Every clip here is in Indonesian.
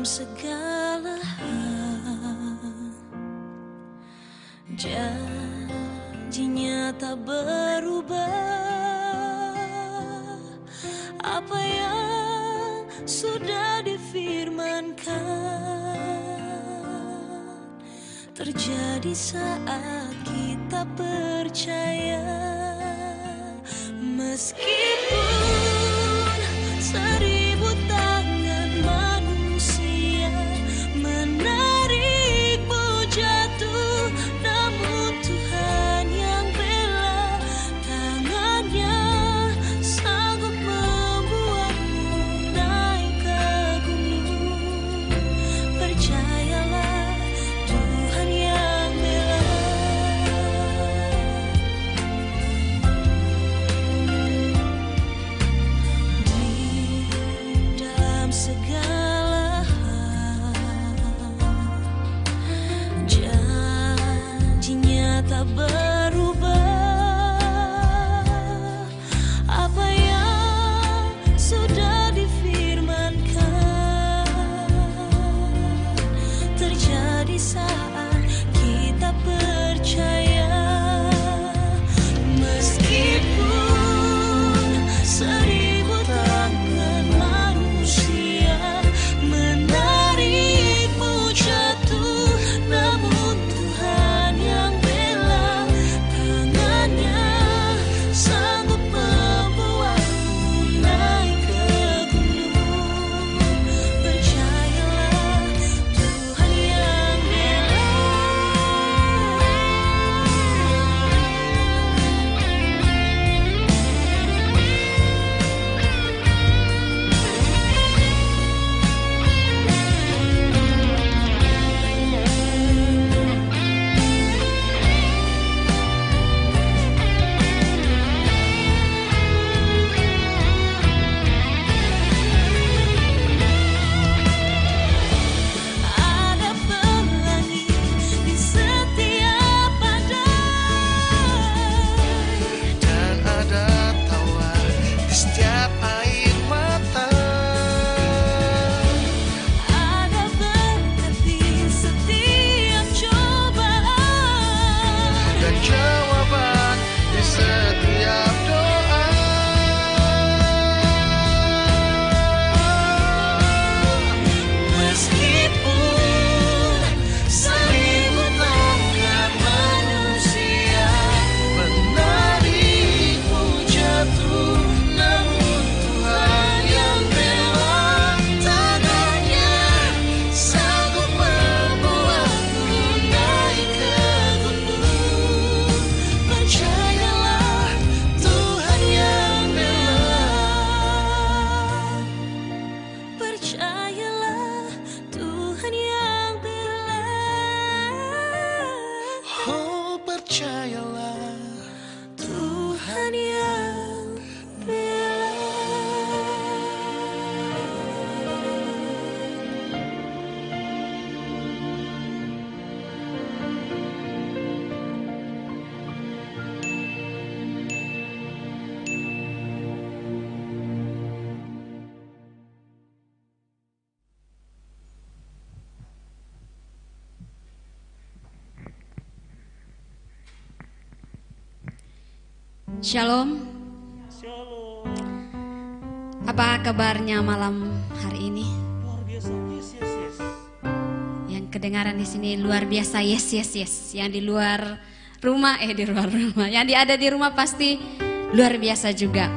dalam segala hal. Janjinya tak berubah. Apa yang sudah difirmankan terjadi saat kita percaya. Meskipun 1000 tangan manusia menarikmu jatuh, namun Tuhan yang bela, tangannya sanggup membuatmu naik ke gunung. Percayalah, Tuhan yang bela. Segala hal, janjinya tak berubah. Apa yang sudah difirmankan terjadi saat kita percaya. Meskipun 1000 tangan manusia menarikmu jatuh, namun Tuhan yang bela, tangannya sanggup membuatmu naik ke gunung. Percayalah, Tuhan yang bela. Ada pelangi di setiap badai, Dan ada tawa di setiap air mata. ada berkat di setiap cobaan, Dan jawaban di setiap doa. meskipun 1000 tangan manusia Menarikmu jatuh, namun Tuhan yang bela, tangannya sanggup membuatmu naik ke gunung. Percayalah, Tuhan yang bela. Percayalah, Tuhan yang bela. Oh, percayalah, Tuhan yang bela. Shalom. Apa kabarnya malam hari ini? Luar biasa, yes. Yang kedengaran di sini luar biasa, yes. Yang di luar rumah, di luar rumah, yang ada di rumah pasti luar biasa juga.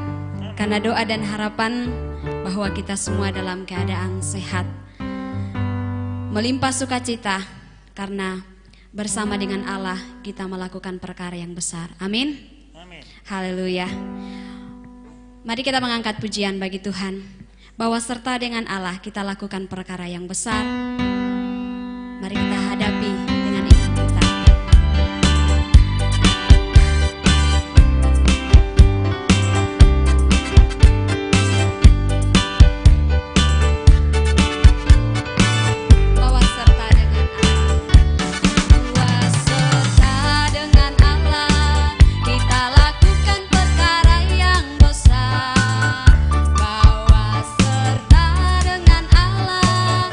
Karena doa dan harapan bahwa kita semua dalam keadaan sehat, melimpah sukacita karena bersama dengan Allah kita melakukan perkara yang besar. Amin. Amin. Haleluya. Mari kita mengangkat pujian bagi Tuhan, bahwa serta dengan Allah kita lakukan perkara yang besar. Mari kita hadapi dengan iman kita. Bahwa serta dengan Allah, bahwa serta dengan Allah kita lakukan perkara yang besar. Bahwa serta dengan Allah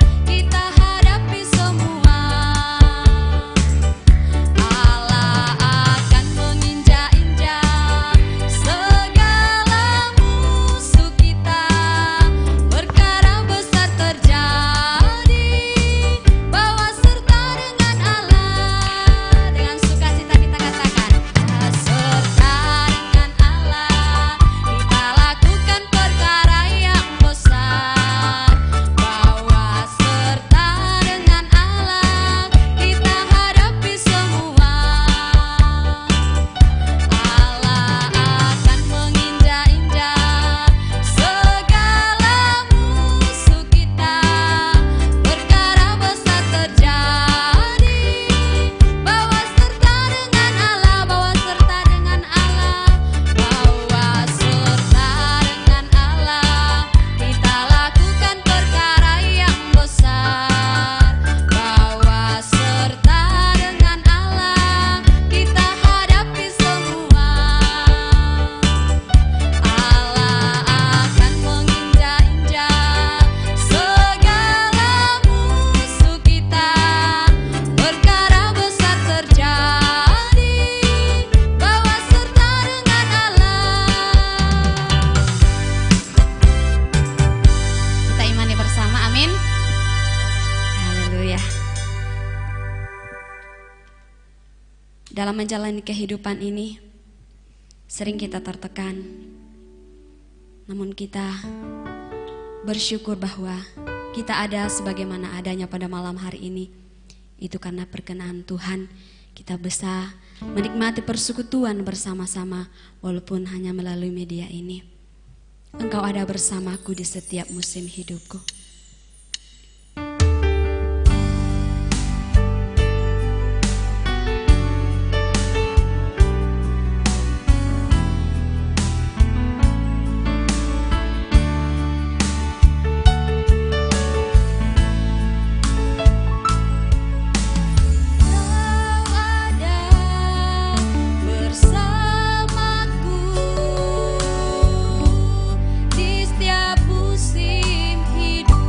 dalam menjalani kehidupan ini sering kita tertekan. Namun kita bersyukur bahwa kita ada sebagaimana adanya pada malam hari ini. Itu karena perkenan Tuhan kita bisa menikmati persekutuan bersama-sama walaupun hanya melalui media ini. Engkau ada bersamaku di setiap musim hidupku. Bersamaku di setiap musim hidup.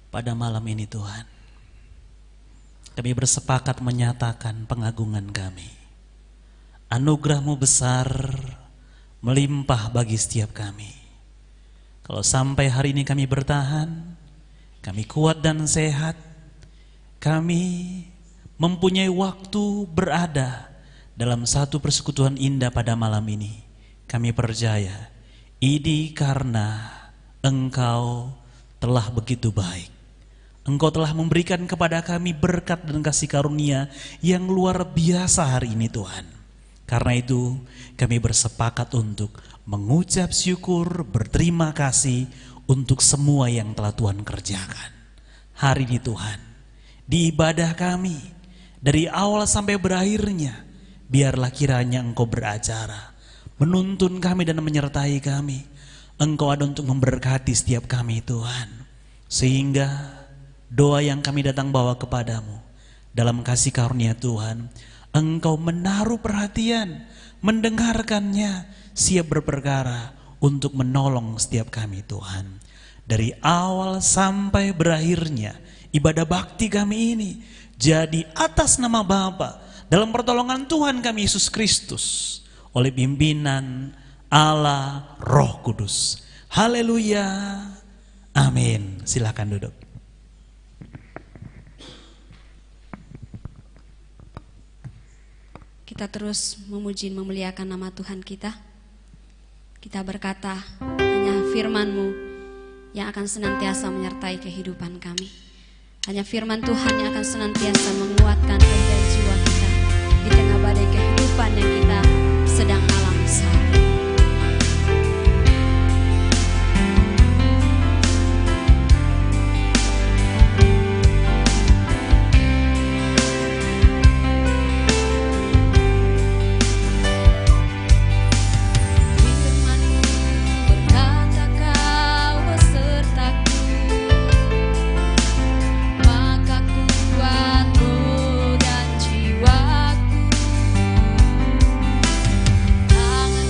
Pada malam ini Tuhan, kami bersepakat menyatakan pengagungan kami. Anugerah-Mu besar melimpah bagi setiap kami. Kalau sampai hari ini kami bertahan, kami kuat dan sehat, kami mempunyai waktu berada dalam satu persekutuan indah pada malam ini. Kami percaya, ini karena Engkau telah begitu baik. Engkau telah memberikan kepada kami berkat dan kasih karunia yang luar biasa hari ini Tuhan. Karena itu kami bersepakat untuk mengucap syukur, berterima kasih untuk semua yang telah Tuhan kerjakan. Hari ini Tuhan, di ibadah kami, dari awal sampai berakhirnya, biarlah kiranya Engkau beracara, menuntun kami dan menyertai kami. Engkau ada untuk memberkati setiap kami Tuhan. Sehingga doa yang kami datang bawa kepadamu, dalam kasih karunia Tuhan, Engkau menaruh perhatian, mendengarkannya, siap berperkara untuk menolong setiap kami Tuhan. Dari awal sampai berakhirnya, ibadah bakti kami ini jadi atas nama Bapa, dalam pertolongan Tuhan kami Yesus Kristus, oleh pimpinan Allah Roh Kudus. Haleluya, amin. Silakan duduk. Kita terus memuji memuliakan nama Tuhan kita. Kita berkata, hanya firman-Mu yang akan senantiasa menyertai kehidupan kami. Hanya firman Tuhan yang akan senantiasa menguatkan roh dan jiwa kita di tengah badai kehidupan yang kita sedang alami saat ini. Tangan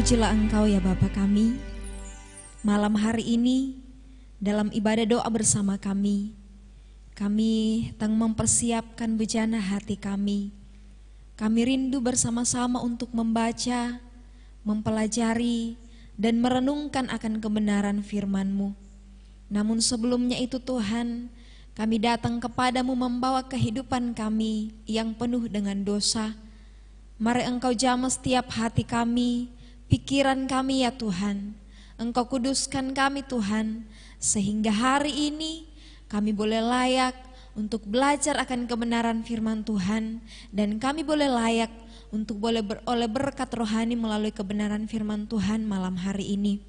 Terpujilah Engkau ya Bapa kami. Malam hari ini dalam ibadah doa bersama kami tengah mempersiapkan bejana hati kami. Kami rindu bersama-sama untuk membaca, mempelajari, dan merenungkan akan kebenaran firman-Mu. Namun sebelumnya itu Tuhan, kami datang kepadamu membawa kehidupan kami yang penuh dengan dosa. Mari Engkau jamah setiap hati kami, pikiran kami ya Tuhan. Engkau kuduskan kami Tuhan, sehingga hari ini kami boleh layak untuk belajar akan kebenaran firman Tuhan. Dan kami boleh layak untuk boleh beroleh berkat rohani melalui kebenaran firman Tuhan malam hari ini.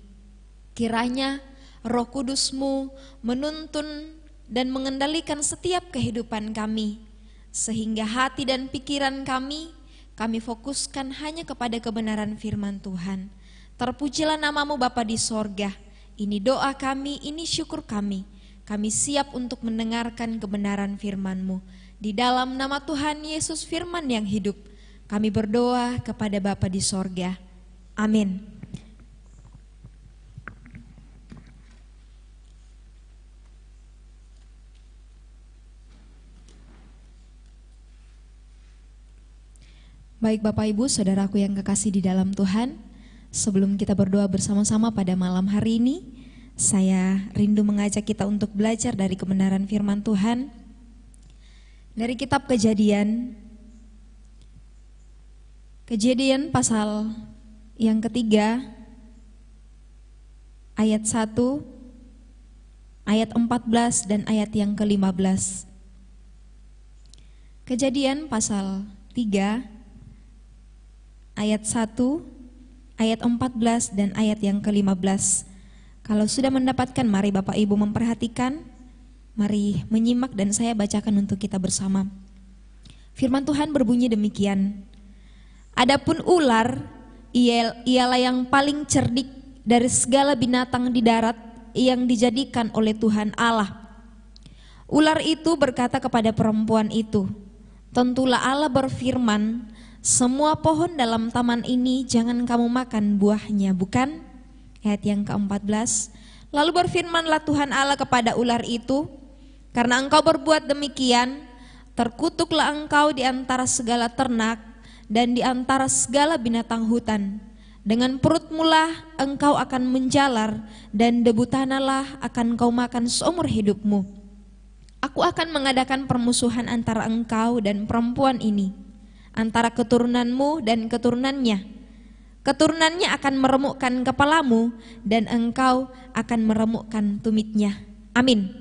Kiranya Roh Kudus-Mu menuntun dan mengendalikan setiap kehidupan kami, sehingga hati dan pikiran kami fokuskan hanya kepada kebenaran firman Tuhan. Terpujilah nama-Mu Bapa di sorga. Ini doa kami, ini syukur kami. Kami siap untuk mendengarkan kebenaran firman-Mu. Di dalam nama Tuhan Yesus firman yang hidup, kami berdoa kepada Bapa di sorga. Amin. Baik Bapak Ibu, saudaraku yang kekasih di dalam Tuhan, sebelum kita berdoa bersama-sama pada malam hari ini, saya rindu mengajak kita untuk belajar dari kebenaran firman Tuhan. Dari kitab Kejadian pasal yang ketiga, ayat 1, ayat 14 dan ayat yang ke-15. Kejadian pasal 3, ayat 1, ayat 14 dan ayat yang ke-15. Kalau sudah mendapatkan, mari Bapak Ibu memperhatikan, mari menyimak dan saya bacakan untuk kita bersama. Firman Tuhan berbunyi demikian. Adapun ular, ialah yang paling cerdik dari segala binatang di darat yang dijadikan oleh Tuhan Allah. Ular itu berkata kepada perempuan itu, tentulah Allah berfirman, semua pohon dalam taman ini jangan kamu makan buahnya, bukan? Ayat yang ke-14. Lalu berfirmanlah Tuhan Allah kepada ular itu, karena engkau berbuat demikian, terkutuklah engkau di antara segala ternak dan di antara segala binatang hutan. Dengan perutmu lah engkau akan menjalar, dan debu tanahlah akan kau makan seumur hidupmu. Aku akan mengadakan permusuhan antara engkau dan perempuan ini, antara keturunanmu dan keturunannya. Keturunannya akan meremukkan kepalamu dan engkau akan meremukkan tumitnya. Amin.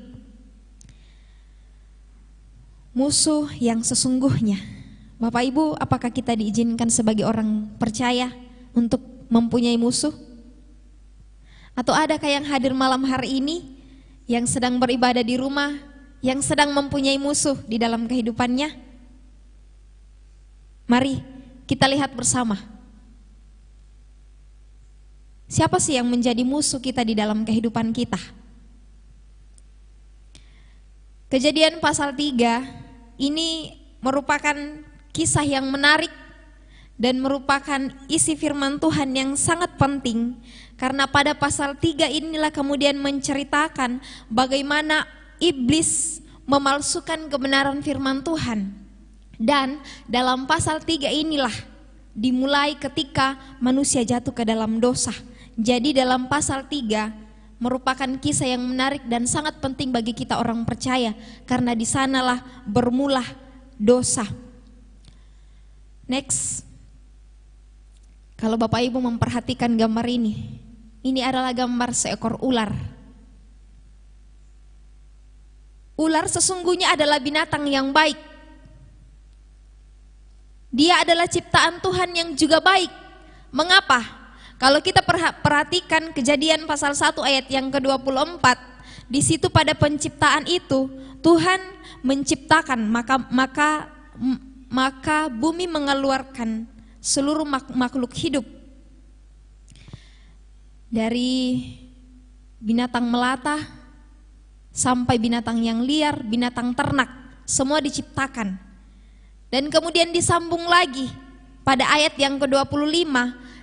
Musuh yang sesungguhnya. Bapak Ibu, apakah kita diizinkan sebagai orang percaya untuk mempunyai musuh? Atau adakah yang hadir malam hari ini yang sedang beribadah di rumah, yang sedang mempunyai musuh di dalam kehidupannya? Mari kita lihat bersama. Siapa sih yang menjadi musuh kita di dalam kehidupan kita? Kejadian pasal 3 ini merupakan kisah yang menarik dan merupakan isi firman Tuhan yang sangat penting. Karena pada pasal 3 inilah kemudian menceritakan bagaimana iblis memalsukan kebenaran firman Tuhan. Dan dalam pasal 3 inilah dimulai ketika manusia jatuh ke dalam dosa. Jadi dalam pasal 3 merupakan kisah yang menarik dan sangat penting bagi kita orang percaya, karena di sanalah bermula dosa. Next. Kalau Bapak Ibu memperhatikan gambar ini adalah gambar seekor ular. Ular sesungguhnya adalah binatang yang baik. Dia adalah ciptaan Tuhan yang juga baik. Mengapa? Kalau kita perhatikan Kejadian pasal 1 ayat yang ke-24, di situ pada penciptaan itu Tuhan menciptakan, maka bumi mengeluarkan seluruh makhluk hidup. Dari binatang melata sampai binatang yang liar, binatang ternak, semua diciptakan. Dan kemudian disambung lagi pada ayat yang ke-25,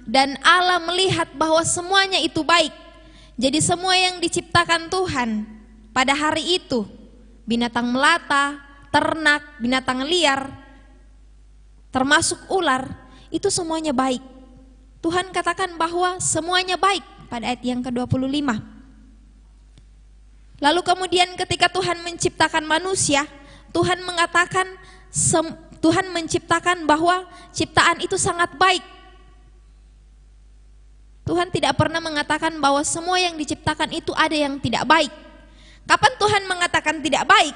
dan Allah melihat bahwa semuanya itu baik. Jadi semua yang diciptakan Tuhan pada hari itu, binatang melata, ternak, binatang liar, termasuk ular, itu semuanya baik. Tuhan katakan bahwa semuanya baik pada ayat yang ke-25. Lalu kemudian ketika Tuhan menciptakan manusia, Tuhan menciptakan bahwa ciptaan itu sangat baik. Tuhan tidak pernah mengatakan bahwa semua yang diciptakan itu ada yang tidak baik. Kapan Tuhan mengatakan tidak baik?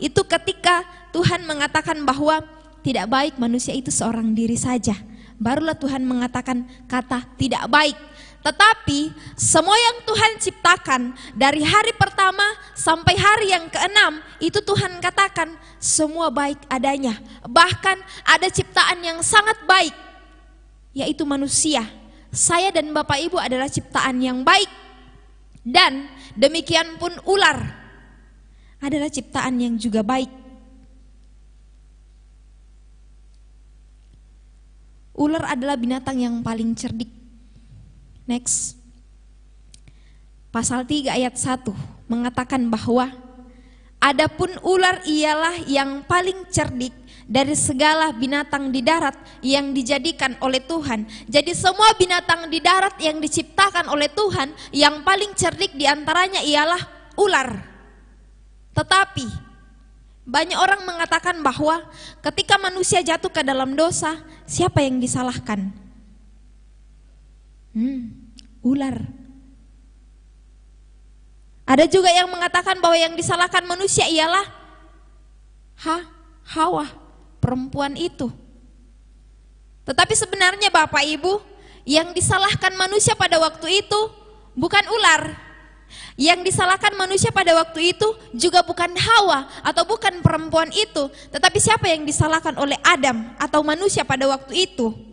Itu ketika Tuhan mengatakan bahwa tidak baik manusia itu seorang diri saja. Barulah Tuhan mengatakan kata tidak baik. Tetapi semua yang Tuhan ciptakan dari hari pertama sampai hari yang ke-6 itu Tuhan katakan semua baik adanya. Bahkan ada ciptaan yang sangat baik, yaitu manusia. Saya dan Bapak Ibu adalah ciptaan yang baik. Dan demikian pun ular adalah ciptaan yang juga baik. Ular adalah binatang yang paling cerdik. Next. Pasal 3 ayat 1 mengatakan bahwa adapun ular ialah yang paling cerdik dari segala binatang di darat yang dijadikan oleh Tuhan. Jadi semua binatang di darat yang diciptakan oleh Tuhan, yang paling cerdik diantaranya ialah ular. Tetapi banyak orang mengatakan bahwa ketika manusia jatuh ke dalam dosa, siapa yang disalahkan? Ular. Ada juga yang mengatakan bahwa yang disalahkan manusia ialah Hawa, perempuan itu. Tetapi sebenarnya Bapak Ibu, yang disalahkan manusia pada waktu itu bukan ular. Yang disalahkan manusia pada waktu itu juga bukan Hawa atau bukan perempuan itu. Tetapi siapa yang disalahkan oleh Adam atau manusia pada waktu itu?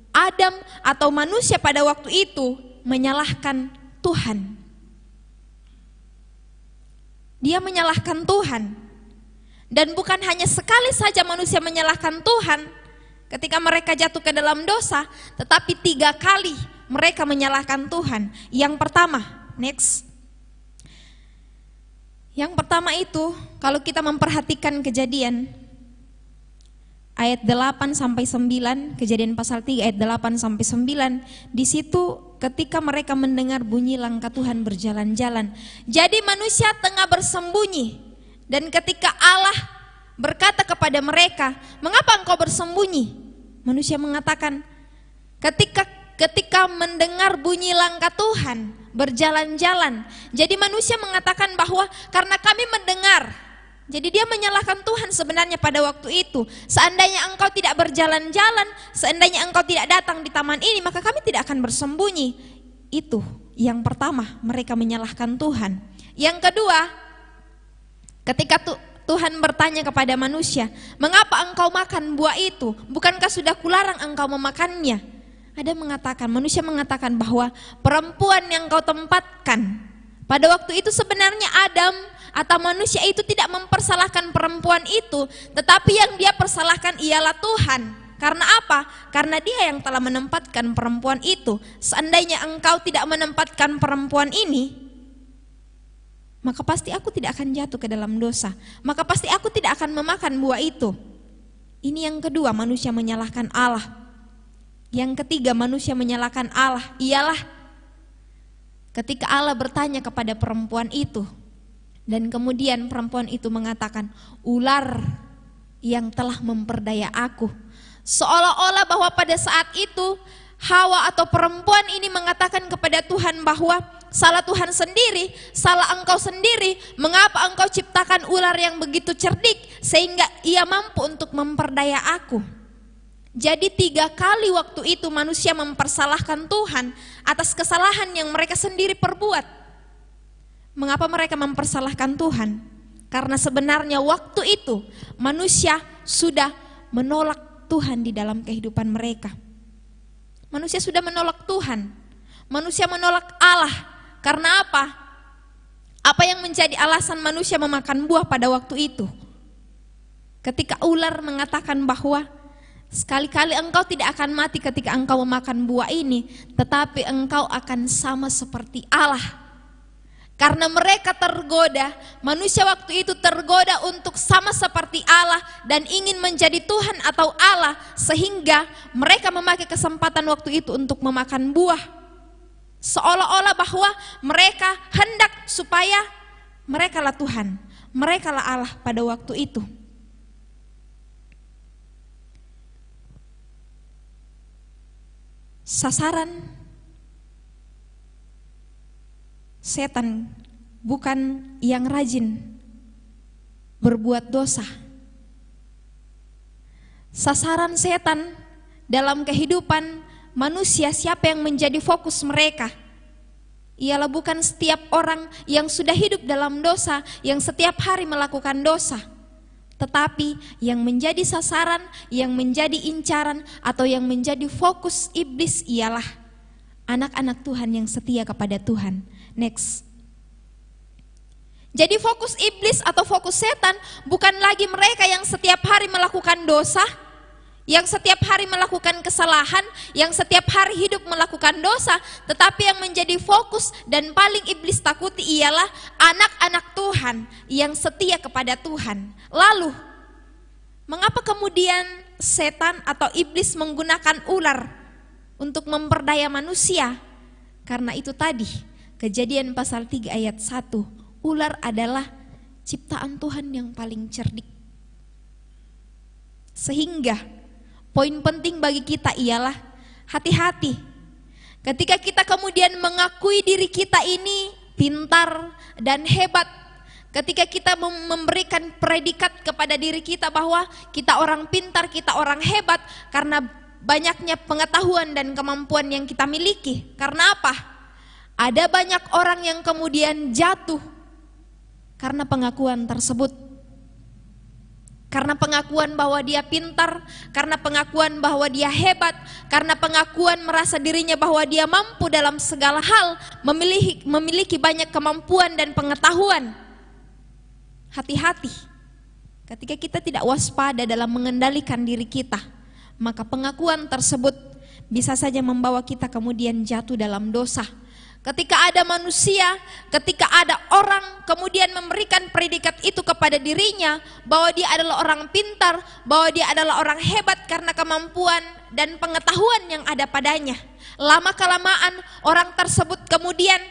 Adam atau manusia pada waktu itu menyalahkan Tuhan. Dia menyalahkan Tuhan. Dan bukan hanya sekali saja manusia menyalahkan Tuhan ketika mereka jatuh ke dalam dosa, tetapi 3 kali mereka menyalahkan Tuhan. Yang pertama, next. Yang pertama itu, kalau kita memperhatikan Kejadian ayat 8 sampai 9, Kejadian pasal 3 ayat 8 sampai 9, di situ ketika mereka mendengar bunyi langkah Tuhan berjalan-jalan. Jadi manusia tengah bersembunyi, dan ketika Allah berkata kepada mereka, "Mengapa engkau bersembunyi?" Manusia mengatakan, ketika mendengar bunyi langkah Tuhan berjalan-jalan. Jadi manusia mengatakan bahwa karena kami mendengar. Jadi dia menyalahkan Tuhan sebenarnya pada waktu itu. Seandainya engkau tidak berjalan-jalan, seandainya engkau tidak datang di taman ini, maka kami tidak akan bersembunyi. Itu yang pertama, mereka menyalahkan Tuhan. Yang kedua, ketika Tuhan bertanya kepada manusia, "Mengapa engkau makan buah itu? Bukankah sudah kularang engkau memakannya?" Manusia mengatakan bahwa perempuan yang kau tempatkan pada waktu itu sebenarnya Adam atau manusia itu tidak mempersalahkan perempuan itu, tetapi yang dia persalahkan ialah Tuhan. Karena apa? Karena dia yang telah menempatkan perempuan itu. Seandainya engkau tidak menempatkan perempuan ini, maka pasti aku tidak akan jatuh ke dalam dosa. Maka pasti aku tidak akan memakan buah itu. Ini yang kedua, manusia menyalahkan Allah. Yang ketiga, manusia menyalahkan Allah ialah ketika Allah bertanya kepada perempuan itu, dan kemudian perempuan itu mengatakan, "Ular yang telah memperdaya aku." Seolah-olah bahwa pada saat itu Hawa atau perempuan ini mengatakan kepada Tuhan bahwa salah Tuhan sendiri, salah engkau sendiri, mengapa engkau ciptakan ular yang begitu cerdik sehingga ia mampu untuk memperdaya aku. Jadi 3 kali waktu itu manusia mempersalahkan Tuhan atas kesalahan yang mereka sendiri perbuat. Mengapa mereka mempersalahkan Tuhan? Karena sebenarnya waktu itu manusia sudah menolak Tuhan di dalam kehidupan mereka. Manusia sudah menolak Tuhan. Manusia menolak Allah. Karena apa? Apa yang menjadi alasan manusia memakan buah pada waktu itu? Ketika ular mengatakan bahwa Sekali-kali engkau tidak akan mati ketika engkau memakan buah ini, tetapi engkau akan sama seperti Allah. Karena mereka tergoda, manusia waktu itu tergoda untuk sama seperti Allah dan ingin menjadi Tuhan atau Allah, sehingga mereka memakai kesempatan waktu itu untuk memakan buah. Seolah-olah bahwa mereka hendak supaya mereka lah Tuhan, mereka lah Allah pada waktu itu. Sasaran setan bukan yang rajin berbuat dosa. Sasaran setan dalam kehidupan manusia, siapa yang menjadi fokus mereka? Ialah bukan setiap orang yang sudah hidup dalam dosa, yang setiap hari melakukan dosa. Tetapi yang menjadi sasaran, yang menjadi incaran, atau yang menjadi fokus iblis ialah anak-anak Tuhan yang setia kepada Tuhan. Next. Jadi fokus iblis atau fokus setan bukan lagi mereka yang setiap hari melakukan dosa, yang setiap hari melakukan kesalahan, yang setiap hari hidup melakukan dosa, tetapi yang menjadi fokus dan paling iblis takuti ialah anak-anak Tuhan yang setia kepada Tuhan. Lalu, mengapa kemudian setan atau iblis menggunakan ular untuk memperdaya manusia? Karena itu tadi, Kejadian pasal 3 ayat 1, ular adalah ciptaan Tuhan yang paling cerdik. Sehingga poin penting bagi kita ialah hati-hati ketika kita kemudian mengakui diri kita ini pintar dan hebat, ketika kita memberikan predikat kepada diri kita bahwa kita orang pintar, kita orang hebat karena banyaknya pengetahuan dan kemampuan yang kita miliki. Karena apa? Ada banyak orang yang kemudian jatuh karena pengakuan tersebut. Karena pengakuan bahwa dia pintar, karena pengakuan bahwa dia hebat, karena pengakuan merasa dirinya bahwa dia mampu dalam segala hal, memiliki banyak kemampuan dan pengetahuan. Hati-hati, ketika kita tidak waspada dalam mengendalikan diri kita, maka pengakuan tersebut bisa saja membawa kita kemudian jatuh dalam dosa. Ketika ada manusia, ketika ada orang kemudian memberikan predikat itu kepada dirinya, bahwa dia adalah orang pintar, bahwa dia adalah orang hebat karena kemampuan dan pengetahuan yang ada padanya. Lama-kelamaan orang tersebut kemudian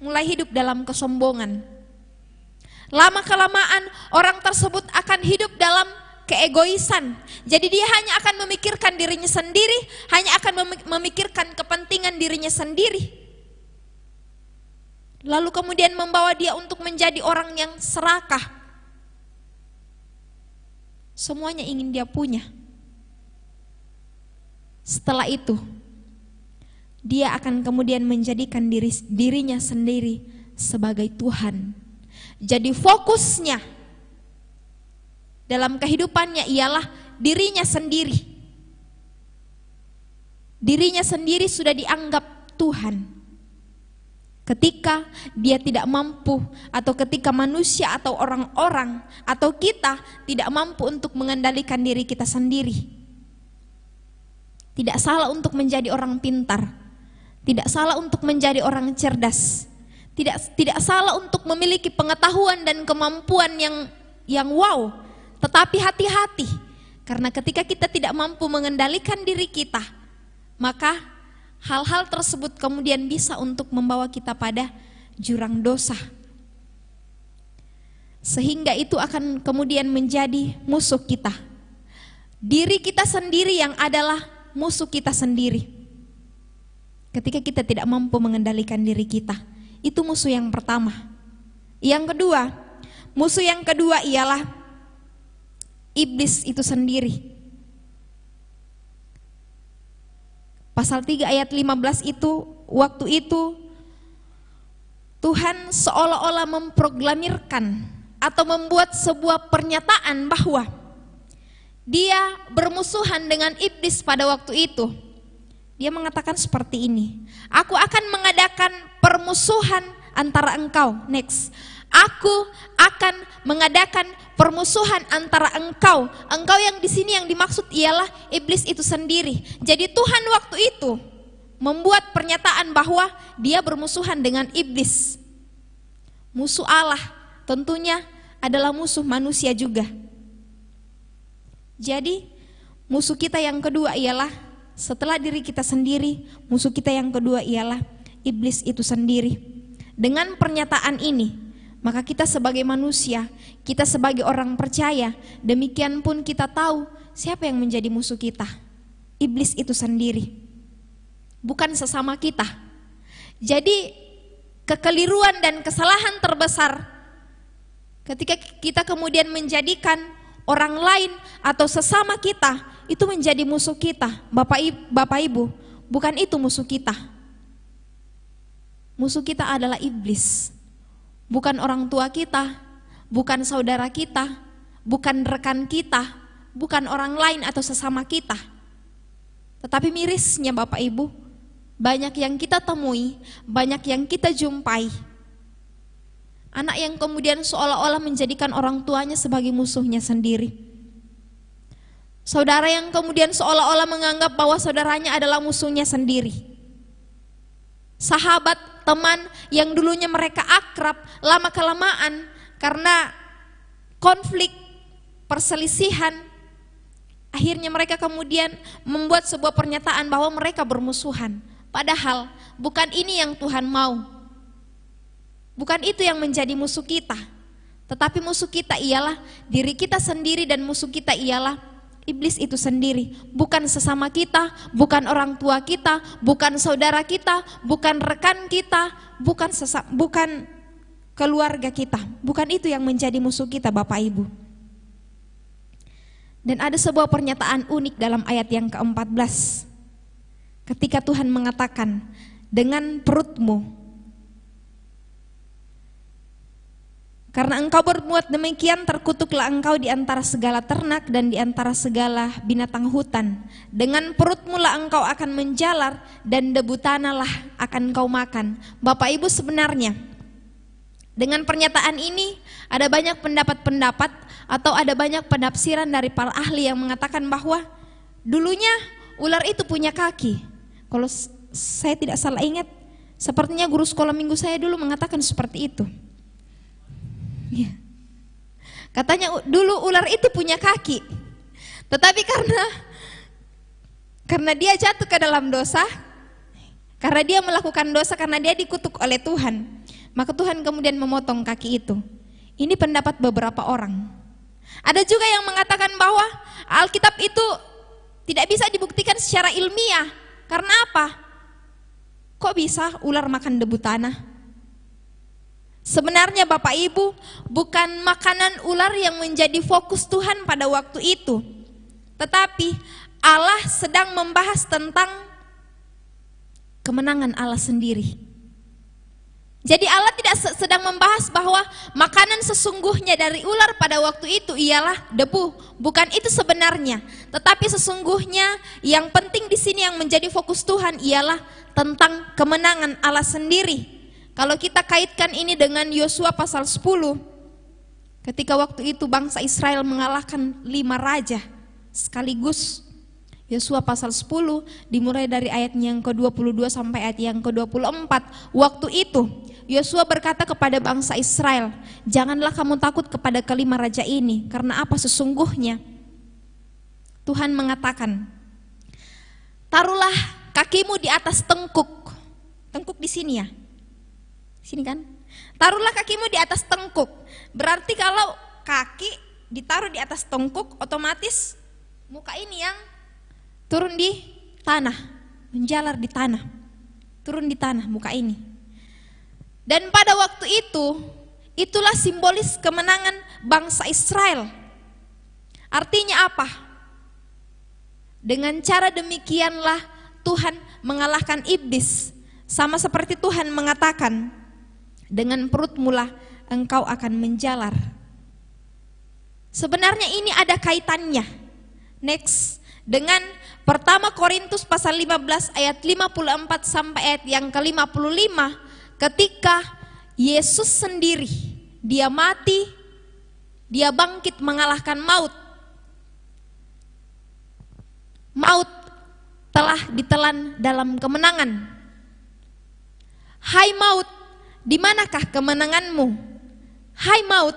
mulai hidup dalam kesombongan. Lama-kelamaan orang tersebut akan hidup dalam keegoisan. Jadi dia hanya akan memikirkan dirinya sendiri, hanya akan memikirkan kepentingan dirinya sendiri. Lalu kemudian membawa dia untuk menjadi orang yang serakah. Semuanya ingin dia punya. Setelah itu, dia akan kemudian menjadikan dirinya sendiri sebagai Tuhan. Jadi fokusnya dalam kehidupannya ialah dirinya sendiri. Dirinya sendiri sudah dianggap Tuhan. Ketika dia tidak mampu, atau ketika manusia atau orang-orang atau kita tidak mampu untuk mengendalikan diri kita sendiri. Tidak salah untuk menjadi orang pintar, tidak salah untuk menjadi orang cerdas, tidak salah untuk memiliki pengetahuan dan kemampuan yang wow. Tetapi hati-hati, karena ketika kita tidak mampu mengendalikan diri kita, maka hal-hal tersebut kemudian bisa untuk membawa kita pada jurang dosa. Sehingga itu akan kemudian menjadi musuh kita. Diri kita sendiri yang adalah musuh kita sendiri. Ketika kita tidak mampu mengendalikan diri kita, itu musuh yang pertama. Yang kedua, musuh yang kedua ialah iblis itu sendiri. Pasal 3 ayat 15 itu, waktu itu Tuhan seolah-olah memproklamirkan atau membuat sebuah pernyataan bahwa dia bermusuhan dengan iblis pada waktu itu. Dia mengatakan seperti ini, aku akan mengadakan permusuhan antara engkau. Next. Aku akan mengadakan permusuhan antara engkau. Engkau yang di sini yang dimaksud ialah iblis itu sendiri. Jadi Tuhan waktu itu membuat pernyataan bahwa dia bermusuhan dengan iblis. Musuh Allah tentunya adalah musuh manusia juga. Jadi musuh kita yang kedua ialah setelah diri kita sendiri, musuh kita yang kedua ialah iblis itu sendiri. Dengan pernyataan ini, maka kita sebagai manusia, kita sebagai orang percaya, demikian pun kita tahu siapa yang menjadi musuh kita. Iblis itu sendiri, bukan sesama kita. Jadi kekeliruan dan kesalahan terbesar ketika kita kemudian menjadikan orang lain atau sesama kita itu menjadi musuh kita. Bapak Ibu, bukan itu musuh kita. Musuh kita adalah iblis. Bukan orang tua kita, bukan saudara kita, bukan rekan kita, bukan orang lain atau sesama kita. Tetapi mirisnya Bapak Ibu, banyak yang kita temui, banyak yang kita jumpai. Anak yang kemudian seolah-olah menjadikan orang tuanya sebagai musuhnya sendiri. Saudara yang kemudian seolah-olah menganggap bahwa saudaranya adalah musuhnya sendiri. Sahabat, teman yang dulunya mereka akrab, lama-kelamaan karena konflik, perselisihan, akhirnya mereka kemudian membuat sebuah pernyataan bahwa mereka bermusuhan. Padahal bukan ini yang Tuhan mau. Bukan itu yang menjadi musuh kita. Tetapi musuh kita ialah diri kita sendiri dan musuh kita ialah iblis itu sendiri. Bukan sesama kita, bukan orang tua kita, bukan saudara kita, bukan rekan kita, bukan keluarga kita. Bukan itu yang menjadi musuh kita Bapak Ibu. Dan ada sebuah pernyataan unik dalam ayat yang ke-14. Ketika Tuhan mengatakan, dengan perutmu, karena engkau berbuat demikian, terkutuklah engkau di antara segala ternak dan di antara segala binatang hutan. Dengan perutmu lah engkau akan menjalar dan debu tanah lah akan engkau makan. Bapak Ibu, sebenarnya dengan pernyataan ini ada banyak pendapat-pendapat atau ada banyak penafsiran dari para ahli yang mengatakan bahwa dulunya ular itu punya kaki. Kalau saya tidak salah ingat, sepertinya guru sekolah minggu saya dulu mengatakan seperti itu. Ya. Katanya dulu ular itu punya kaki, tetapi karena dia jatuh ke dalam dosa, karena dia melakukan dosa, karena dia dikutuk oleh Tuhan, maka Tuhan kemudian memotong kaki itu. Ini pendapat beberapa orang. Ada juga yang mengatakan bahwa Alkitab itu tidak bisa dibuktikan secara ilmiah. Karena apa? Kok bisa ular makan debu tanah? Sebenarnya Bapak Ibu, bukan makanan ular yang menjadi fokus Tuhan pada waktu itu. Tetapi Allah sedang membahas tentang kemenangan Allah sendiri. Jadi Allah tidak sedang membahas bahwa makanan sesungguhnya dari ular pada waktu itu ialah debu. Bukan itu sebenarnya. Tetapi sesungguhnya yang penting di sini yang menjadi fokus Tuhan ialah tentang kemenangan Allah sendiri. Kalau kita kaitkan ini dengan Yosua pasal 10, ketika waktu itu bangsa Israel mengalahkan 5 raja sekaligus. Yosua pasal 10 dimulai dari ayat yang ke-22 sampai ayat yang ke-24. Waktu itu Yosua berkata kepada bangsa Israel, janganlah kamu takut kepada kelima raja ini. Karena apa? Sesungguhnya Tuhan mengatakan, taruhlah kakimu di atas tengkuk. Tengkuk di sini ya, sini kan? Taruhlah kakimu di atas tengkuk. Berarti kalau kaki ditaruh di atas tengkuk, otomatis muka ini yang turun di tanah, menjalar di tanah, turun di tanah muka ini. Dan pada waktu itu, itulah simbolis kemenangan bangsa Israel. Artinya apa? Dengan cara demikianlah Tuhan mengalahkan iblis. Sama seperti Tuhan mengatakan, dengan perutmu lah engkau akan menjalar. Sebenarnya ini ada kaitannya. Next, dengan pertama Korintus pasal 15 ayat 54 sampai ayat yang ke-55, ketika Yesus sendiri Dia mati, dia bangkit mengalahkan maut. Maut telah ditelan dalam kemenangan. Hai maut, di manakah kemenanganmu? Hai maut,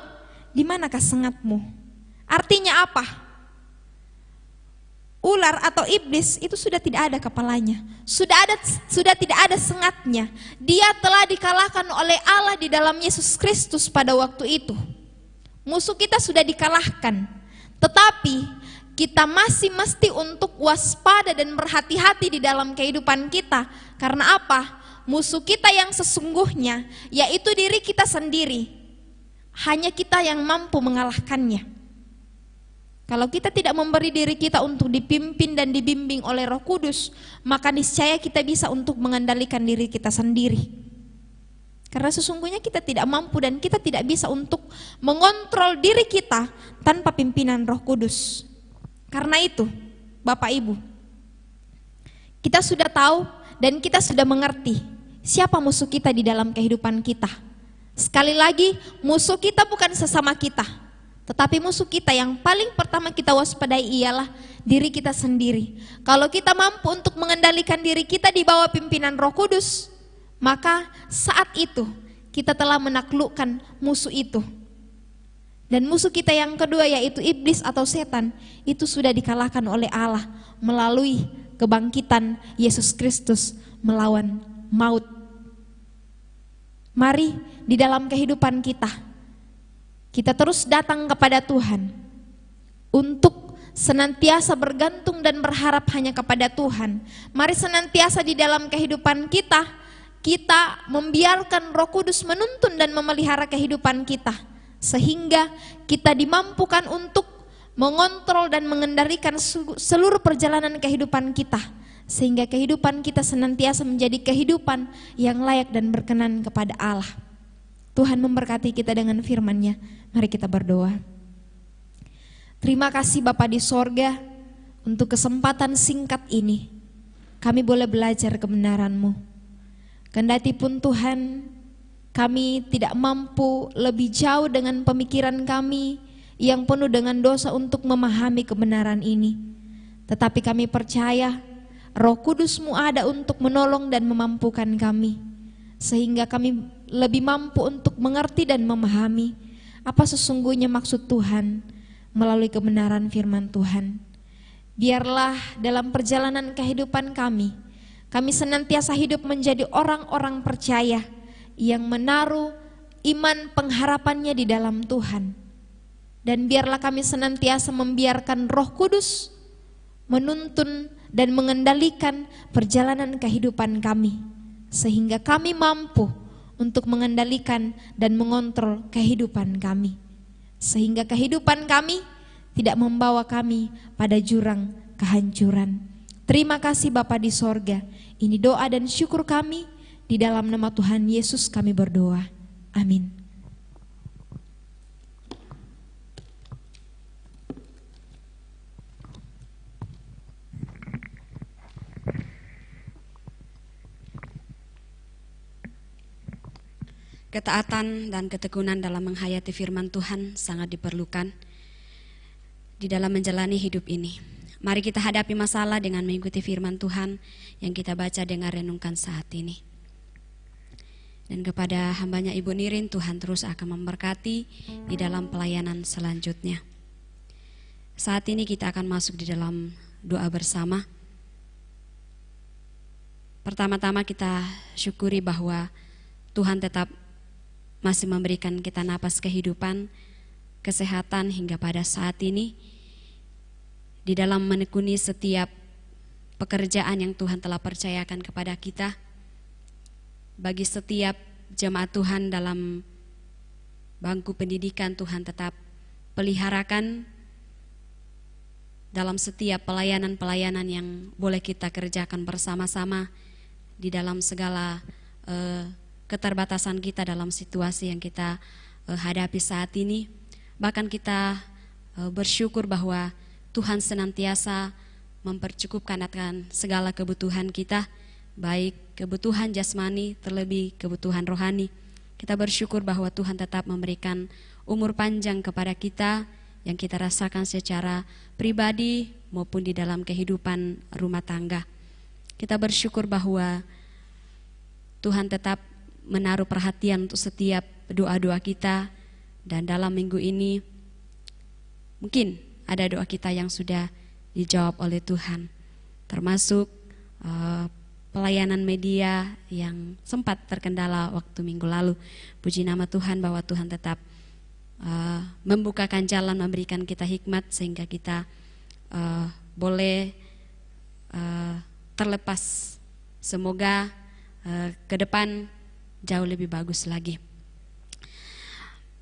di manakah sengatmu? Artinya apa? Ular atau iblis itu sudah tidak ada kepalanya, sudah tidak ada sengatnya. Dia telah dikalahkan oleh Allah di dalam Yesus Kristus pada waktu itu. Musuh kita sudah dikalahkan, tetapi kita masih mesti untuk waspada dan berhati-hati di dalam kehidupan kita. Karena apa? Musuh kita yang sesungguhnya yaitu diri kita sendiri. Hanya kita yang mampu mengalahkannya. Kalau kita tidak memberi diri kita untuk dipimpin dan dibimbing oleh Roh Kudus, maka niscaya kita bisa untuk mengendalikan diri kita sendiri. Karena sesungguhnya kita tidak mampu dan kita tidak bisa untuk mengontrol diri kita tanpa pimpinan Roh Kudus. Karena itu, Bapak Ibu, kita sudah tahu dan kita sudah mengerti siapa musuh kita di dalam kehidupan kita. Sekali lagi, musuh kita bukan sesama kita. Tetapi musuh kita yang paling pertama kita waspadai ialah diri kita sendiri. Kalau kita mampu untuk mengendalikan diri kita di bawah pimpinan Roh Kudus, maka saat itu kita telah menaklukkan musuh itu. Dan musuh kita yang kedua yaitu iblis atau setan, itu sudah dikalahkan oleh Allah melalui kebangkitan Yesus Kristus melawan maut. Mari di dalam kehidupan kita terus datang kepada Tuhan untuk senantiasa bergantung dan berharap hanya kepada Tuhan. Mari senantiasa di dalam kehidupan kita membiarkan Roh Kudus menuntun dan memelihara kehidupan kita, sehingga kita dimampukan untuk mengontrol dan mengendalikan seluruh perjalanan kehidupan kita, sehingga kehidupan kita senantiasa menjadi kehidupan yang layak dan berkenan kepada Allah. Tuhan memberkati kita dengan firman-Nya. Mari kita berdoa. Terima kasih Bapa di sorga untuk kesempatan singkat ini. Kami boleh belajar kebenaran-Mu. Kendati pun Tuhan, kami tidak mampu lebih jauh dengan pemikiran kami yang penuh dengan dosa untuk memahami kebenaran ini. Tetapi kami percaya Roh Kudus-Mu ada untuk menolong dan memampukan kami, sehingga kami lebih mampu untuk mengerti dan memahami apa sesungguhnya maksud Tuhan melalui kebenaran firman Tuhan. Biarlah dalam perjalanan kehidupan kami senantiasa hidup menjadi orang-orang percaya yang menaruh iman pengharapannya di dalam Tuhan. Dan biarlah kami senantiasa membiarkan Roh Kudus menuntun dan mengendalikan perjalanan kehidupan kami, sehingga kami mampu untuk mengendalikan dan mengontrol kehidupan kami, sehingga kehidupan kami tidak membawa kami pada jurang kehancuran. Terima kasih Bapa di sorga. Ini doa dan syukur kami, di dalam nama Tuhan Yesus kami berdoa. Amin. Ketaatan dan ketekunan dalam menghayati firman Tuhan sangat diperlukan di dalam menjalani hidup ini. Mari kita hadapi masalah dengan mengikuti firman Tuhan yang kita baca dengan renungkan saat ini. Dan kepada hambanya Ibu Nirin, Tuhan terus akan memberkati di dalam pelayanan selanjutnya. Saat ini kita akan masuk di dalam doa bersama. Pertama-tama kita syukuri bahwa Tuhan tetap masih memberikan kita napas kehidupan, kesehatan hingga pada saat ini, di dalam menekuni setiap pekerjaan yang Tuhan telah percayakan kepada kita. Bagi setiap jemaat Tuhan dalam bangku pendidikan, Tuhan tetap peliharakan dalam setiap pelayanan-pelayanan yang boleh kita kerjakan bersama-sama di dalam segala keterbatasan kita dalam situasi yang kita hadapi saat ini. Bahkan kita bersyukur bahwa Tuhan senantiasa mempercukupkan akan segala kebutuhan kita, baik kebutuhan jasmani terlebih kebutuhan rohani. Kita bersyukur bahwa Tuhan tetap memberikan umur panjang kepada kita yang kita rasakan secara pribadi maupun di dalam kehidupan rumah tangga. Kita bersyukur bahwa Tuhan tetap menaruh perhatian untuk setiap doa-doa kita, dan dalam minggu ini mungkin ada doa kita yang sudah dijawab oleh Tuhan, termasuk pelayanan media yang sempat terkendala waktu minggu lalu. Puji nama Tuhan bahwa Tuhan tetap membukakan jalan, memberikan kita hikmat sehingga kita boleh terlepas. Semoga ke depan jauh lebih bagus lagi.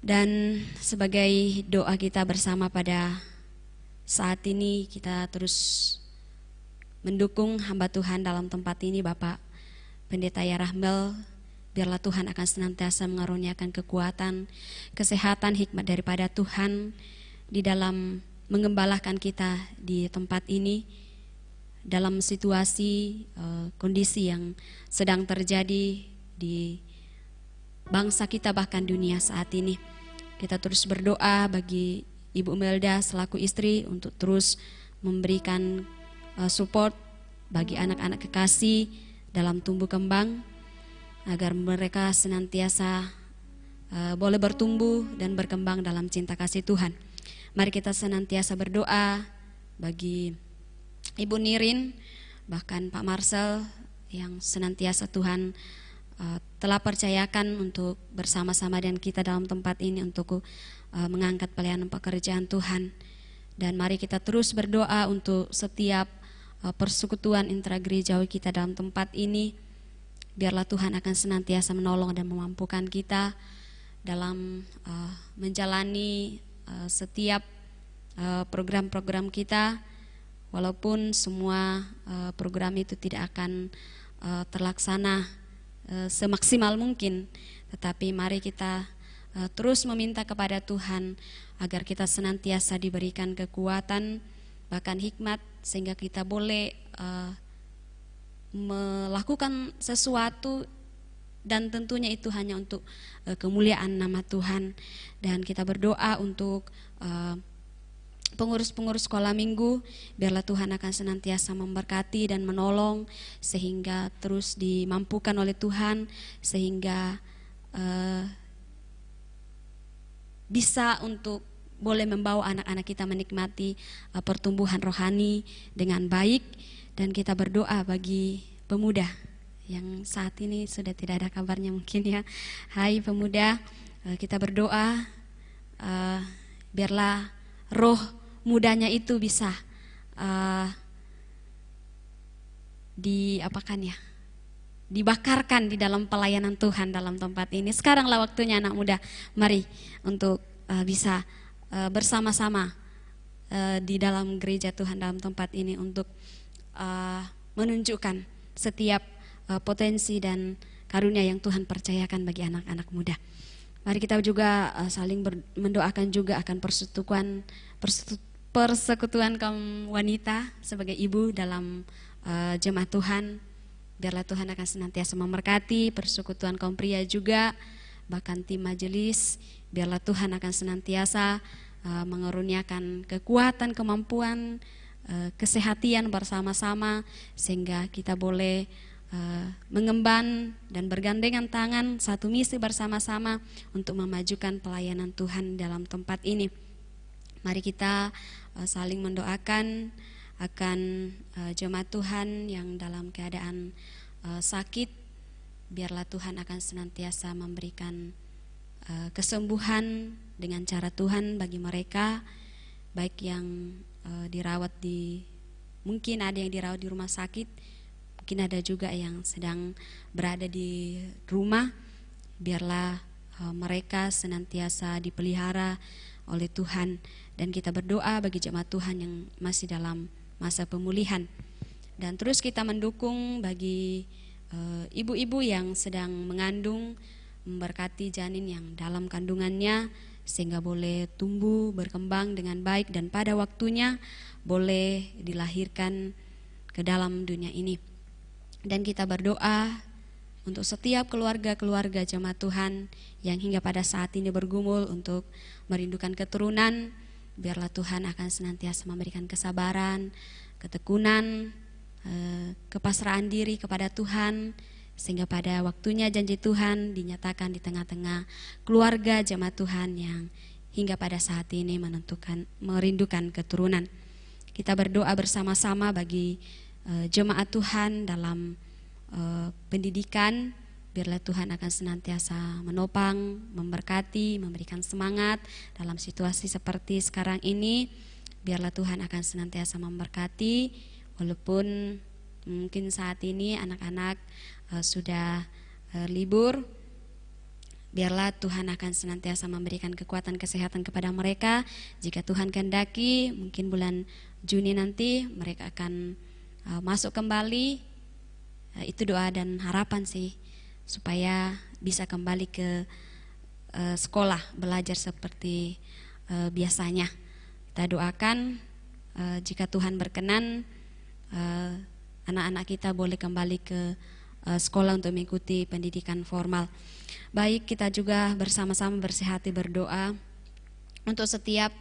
Dan sebagai doa kita bersama pada saat ini, kita terus mendukung hamba Tuhan dalam tempat ini, Bapak Pendeta Yarahmel. Biarlah Tuhan akan senantiasa mengaruniakan kekuatan, kesehatan, hikmat daripada Tuhan di dalam mengembalakan kita di tempat ini, dalam situasi kondisi yang sedang terjadi di bangsa kita bahkan dunia saat ini. Kita terus berdoa bagi Ibu Melda selaku istri untuk terus memberikan support bagi anak-anak kekasih dalam tumbuh kembang, agar mereka senantiasa boleh bertumbuh dan berkembang dalam cinta kasih Tuhan. Mari kita senantiasa berdoa bagi Ibu Nirin, bahkan Pak Marcel yang senantiasa Tuhan telah percayakan untuk bersama-sama dengan kita dalam tempat ini untuk mengangkat pelayanan pekerjaan Tuhan. Dan mari kita terus berdoa untuk setiap persekutuan intragerejawi kita dalam tempat ini. Biarlah Tuhan akan senantiasa menolong dan memampukan kita dalam menjalani setiap program-program kita. Walaupun semua program itu tidak akan terlaksana semaksimal mungkin, tetapi mari kita terus meminta kepada Tuhan agar kita senantiasa diberikan kekuatan, bahkan hikmat, sehingga kita boleh melakukan sesuatu, dan tentunya itu hanya untuk kemuliaan nama Tuhan. Dan kita berdoa untuk pengurus-pengurus sekolah minggu, biarlah Tuhan akan senantiasa memberkati dan menolong sehingga terus dimampukan oleh Tuhan, sehingga bisa untuk boleh membawa anak-anak kita menikmati pertumbuhan rohani dengan baik. Dan kita berdoa bagi pemuda yang saat ini sudah tidak ada kabarnya mungkin ya. Hai pemuda, kita berdoa biarlah roh mudanya itu bisa dibakarkan di dalam pelayanan Tuhan dalam tempat ini. Sekaranglah waktunya anak muda, mari untuk bisa bersama-sama di dalam gereja Tuhan dalam tempat ini untuk menunjukkan setiap potensi dan karunia yang Tuhan percayakan bagi anak-anak muda. Mari kita juga saling mendoakan juga akan persekutuan kaum wanita sebagai ibu dalam jemaat Tuhan. Biarlah Tuhan akan senantiasa memberkati persekutuan kaum pria juga, bahkan tim majelis. Biarlah Tuhan akan senantiasa mengaruniakan kekuatan, kemampuan, kesehatan bersama-sama, sehingga kita boleh mengemban dan bergandengan tangan satu misi bersama-sama untuk memajukan pelayanan Tuhan dalam tempat ini. Mari kita saling mendoakan akan jemaat Tuhan yang dalam keadaan sakit. Biarlah Tuhan akan senantiasa memberikan kesembuhan dengan cara Tuhan bagi mereka, baik yang dirawat mungkin ada yang dirawat di rumah sakit, mungkin ada juga yang sedang berada di rumah. Biarlah mereka senantiasa dipelihara oleh Tuhan. Dan kita berdoa bagi jemaat Tuhan yang masih dalam masa pemulihan. Dan terus kita mendukung bagi ibu-ibu yang sedang mengandung, memberkati janin yang dalam kandungannya sehingga boleh tumbuh, berkembang dengan baik, dan pada waktunya boleh dilahirkan ke dalam dunia ini. Dan kita berdoa untuk setiap keluarga-keluarga jemaat Tuhan yang hingga pada saat ini bergumul untuk merindukan keturunan. Biarlah Tuhan akan senantiasa memberikan kesabaran, ketekunan, kepasrahan diri kepada Tuhan, sehingga pada waktunya janji Tuhan dinyatakan di tengah-tengah keluarga jemaat Tuhan yang hingga pada saat ini merindukan keturunan. Kita berdoa bersama-sama bagi jemaat Tuhan dalam pendidikan. Biarlah Tuhan akan senantiasa menopang, memberkati, memberikan semangat dalam situasi seperti sekarang ini. Biarlah Tuhan akan senantiasa memberkati, walaupun mungkin saat ini anak-anak sudah libur. Biarlah Tuhan akan senantiasa memberikan kekuatan kesehatan kepada mereka. Jika Tuhan kehendaki, mungkin bulan Juni nanti mereka akan masuk kembali. Itu doa dan harapan sih, supaya bisa kembali ke sekolah, belajar seperti biasanya. Kita doakan jika Tuhan berkenan, anak-anak kita boleh kembali ke sekolah untuk mengikuti pendidikan formal. Baik, kita juga bersama-sama bersihati berdoa untuk setiap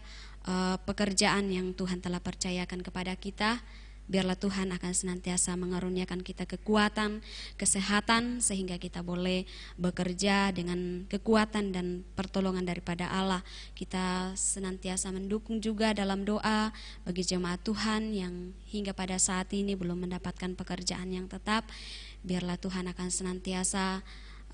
pekerjaan yang Tuhan telah percayakan kepada kita. Biarlah Tuhan akan senantiasa mengaruniakan kita kekuatan, kesehatan, sehingga kita boleh bekerja dengan kekuatan dan pertolongan daripada Allah. Kita senantiasa mendukung juga dalam doa bagi jemaat Tuhan yang hingga pada saat ini belum mendapatkan pekerjaan yang tetap. Biarlah Tuhan akan senantiasa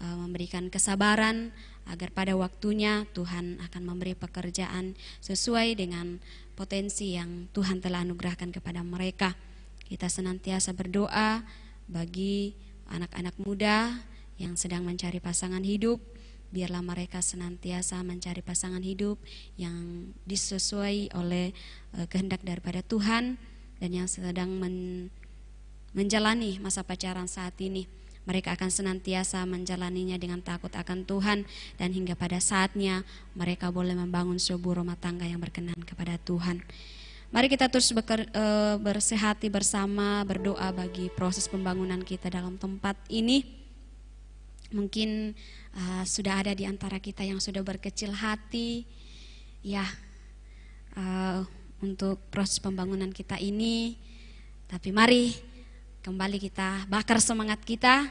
memberikan kesabaran agar pada waktunya Tuhan akan memberi pekerjaan sesuai dengan potensi yang Tuhan telah anugerahkan kepada mereka. Kita senantiasa berdoa bagi anak-anak muda yang sedang mencari pasangan hidup. Biarlah mereka senantiasa mencari pasangan hidup yang disesuai oleh kehendak daripada Tuhan, dan yang sedang menjalani masa pacaran saat ini, mereka akan senantiasa menjalaninya dengan takut akan Tuhan, dan hingga pada saatnya mereka boleh membangun sebuah rumah tangga yang berkenan kepada Tuhan. Mari kita terus bersehati bersama, berdoa bagi proses pembangunan kita dalam tempat ini. Mungkin sudah ada di antara kita yang sudah berkecil hati, ya, untuk proses pembangunan kita ini. Tapi mari kembali kita bakar semangat kita.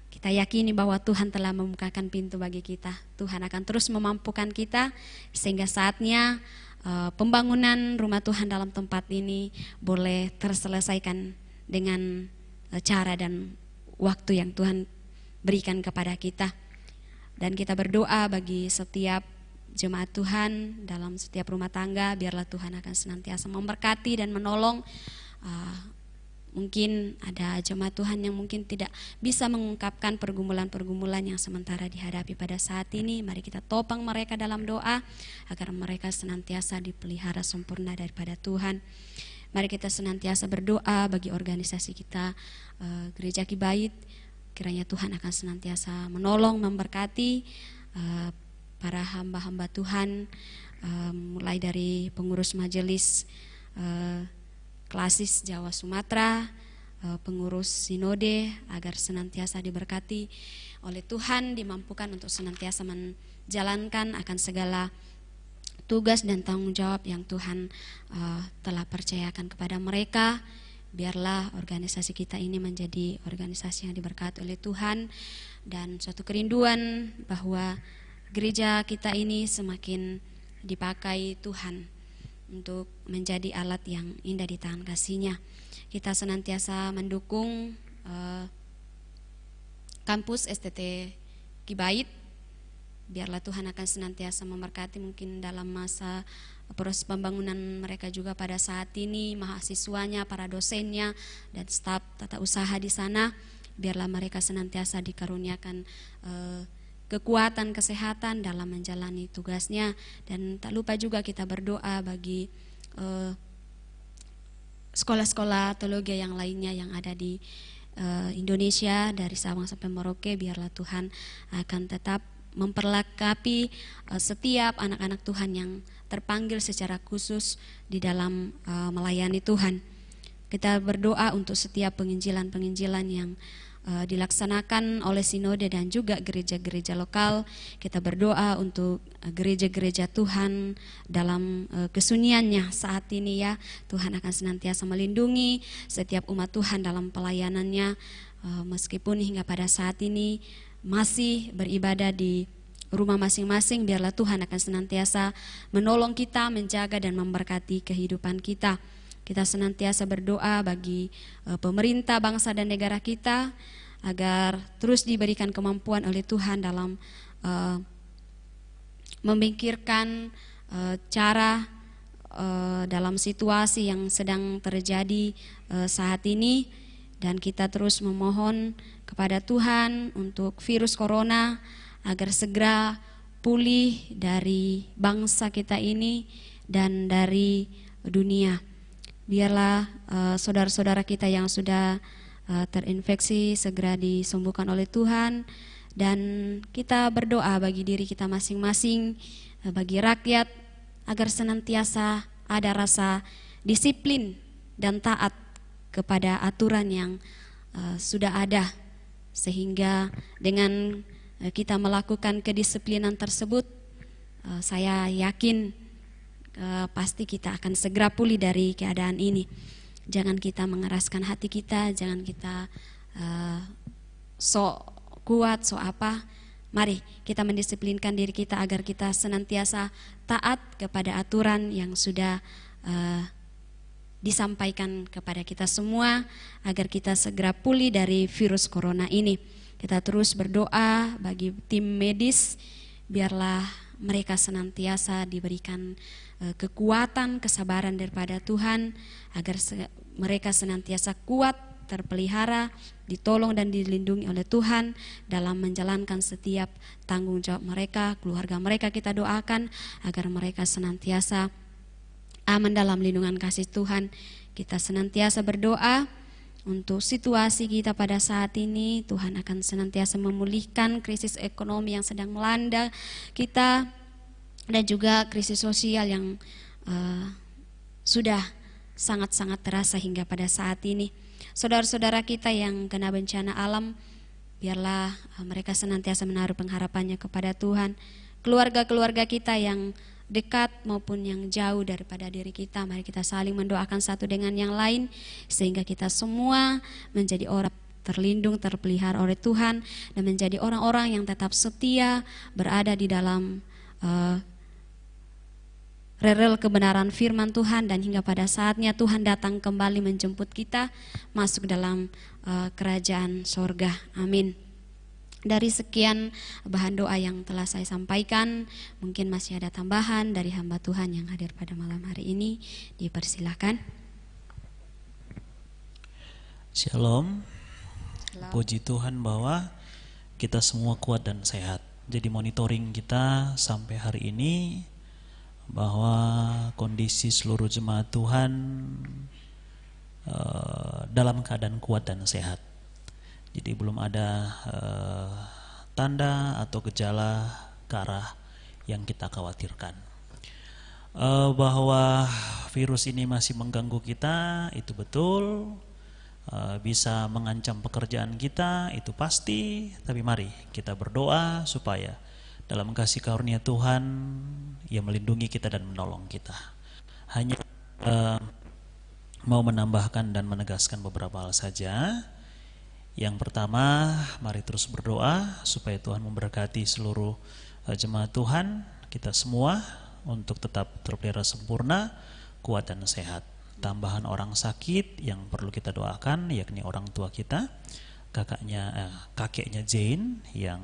Kita yakini bahwa Tuhan telah membukakan pintu bagi kita. Tuhan akan terus memampukan kita sehingga saatnya pembangunan rumah Tuhan dalam tempat ini boleh terselesaikan dengan cara dan waktu yang Tuhan berikan kepada kita. Dan kita berdoa bagi setiap jemaat Tuhan dalam setiap rumah tangga. Biarlah Tuhan akan senantiasa memberkati dan menolong. Mungkin ada jemaat Tuhan yang mungkin tidak bisa mengungkapkan pergumulan-pergumulan yang sementara dihadapi pada saat ini. Mari kita topang mereka dalam doa agar mereka senantiasa dipelihara sempurna daripada Tuhan. Mari kita senantiasa berdoa bagi organisasi kita, Gereja Kibait. Kiranya Tuhan akan senantiasa menolong, memberkati para hamba-hamba Tuhan, mulai dari pengurus majelis Klasis Jawa Sumatera, pengurus sinode, agar senantiasa diberkati oleh Tuhan, dimampukan untuk senantiasa menjalankan akan segala tugas dan tanggung jawab yang Tuhan telah percayakan kepada mereka. Biarlah organisasi kita ini menjadi organisasi yang diberkati oleh Tuhan, dan suatu kerinduan bahwa gereja kita ini semakin dipakai Tuhan untuk menjadi alat yang indah di tangan kasih-Nya. Kita senantiasa mendukung kampus STT Kibait. Biarlah Tuhan akan senantiasa memberkati mungkin dalam masa proses pembangunan mereka juga pada saat ini, mahasiswanya, para dosennya, dan staf tata usaha di sana. Biarlah mereka senantiasa dikaruniakan kekuatan, kesehatan dalam menjalani tugasnya. Dan tak lupa juga kita berdoa bagi sekolah-sekolah teologi yang lainnya yang ada di Indonesia, dari Sabang sampai Merauke. Biarlah Tuhan akan tetap memperlengkapi setiap anak-anak Tuhan yang terpanggil secara khusus di dalam melayani Tuhan. Kita berdoa untuk setiap penginjilan-penginjilan yang dilaksanakan oleh sinode dan juga gereja-gereja lokal. Kita berdoa untuk gereja-gereja Tuhan dalam kesunyiannya saat ini ya. Tuhan akan senantiasa melindungi setiap umat Tuhan dalam pelayanannya, meskipun hingga pada saat ini masih beribadah di rumah masing-masing. Biarlah Tuhan akan senantiasa menolong kita, menjaga dan memberkati kehidupan kita. Kita senantiasa berdoa bagi pemerintah, bangsa dan negara kita agar terus diberikan kemampuan oleh Tuhan dalam memikirkan cara dalam situasi yang sedang terjadi saat ini, dan kita terus memohon kepada Tuhan untuk virus corona agar segera pulih dari bangsa kita ini dan dari dunia. Biarlah saudara-saudara kita yang sudah terinfeksi segera disembuhkan oleh Tuhan, dan kita berdoa bagi diri kita masing-masing, bagi rakyat, agar senantiasa ada rasa disiplin dan taat kepada aturan yang sudah ada, sehingga dengan kita melakukan kedisiplinan tersebut, saya yakin pasti kita akan segera pulih dari keadaan ini. Jangan kita mengeraskan hati kita, jangan kita sok kuat, sok apa. Mari kita mendisiplinkan diri kita agar kita senantiasa taat kepada aturan yang sudah disampaikan kepada kita semua, agar kita segera pulih dari virus corona ini. Kita terus berdoa bagi tim medis, biarlah mereka senantiasa diberikan kekuatan, kesabaran daripada Tuhan, agar mereka senantiasa kuat, terpelihara, ditolong dan dilindungi oleh Tuhan dalam menjalankan setiap tanggung jawab mereka. Keluarga mereka kita doakan agar mereka senantiasa aman dalam lindungan kasih Tuhan. Kita senantiasa berdoa untuk situasi kita pada saat ini. Tuhan akan senantiasa memulihkan krisis ekonomi yang sedang melanda kita, dan juga krisis sosial yang sudah sangat-sangat terasa hingga pada saat ini. Saudara-saudara kita yang kena bencana alam, biarlah mereka senantiasa menaruh pengharapannya kepada Tuhan. Keluarga-keluarga kita yang dekat maupun yang jauh daripada diri kita, mari kita saling mendoakan satu dengan yang lain, sehingga kita semua menjadi orang terlindung, terpelihara oleh Tuhan, dan menjadi orang-orang yang tetap setia berada di dalam rel kebenaran firman Tuhan, dan hingga pada saatnya Tuhan datang kembali menjemput kita masuk dalam kerajaan sorga. Amin. Dari sekian bahan doa yang telah saya sampaikan, mungkin masih ada tambahan dari hamba Tuhan yang hadir pada malam hari ini, dipersilakan. Shalom. Puji Tuhan bahwa kita semua kuat dan sehat. Jadi monitoring kita sampai hari ini bahwa kondisi seluruh jemaat Tuhan dalam keadaan kuat dan sehat. Jadi belum ada tanda atau gejala ke arah yang kita khawatirkan. Bahwa virus ini masih mengganggu kita, itu betul. Bisa mengancam pekerjaan kita, itu pasti. Tapi mari kita berdoa supaya dalam kasih karunia Tuhan Ia melindungi kita dan menolong kita. Hanya mau menambahkan dan menegaskan beberapa hal saja. Yang pertama, mari terus berdoa supaya Tuhan memberkati seluruh jemaat Tuhan, kita semua, untuk tetap terpelihara sempurna, kuat dan sehat. Tambahan orang sakit yang perlu kita doakan, yakni orang tua kita, kakeknya Jane yang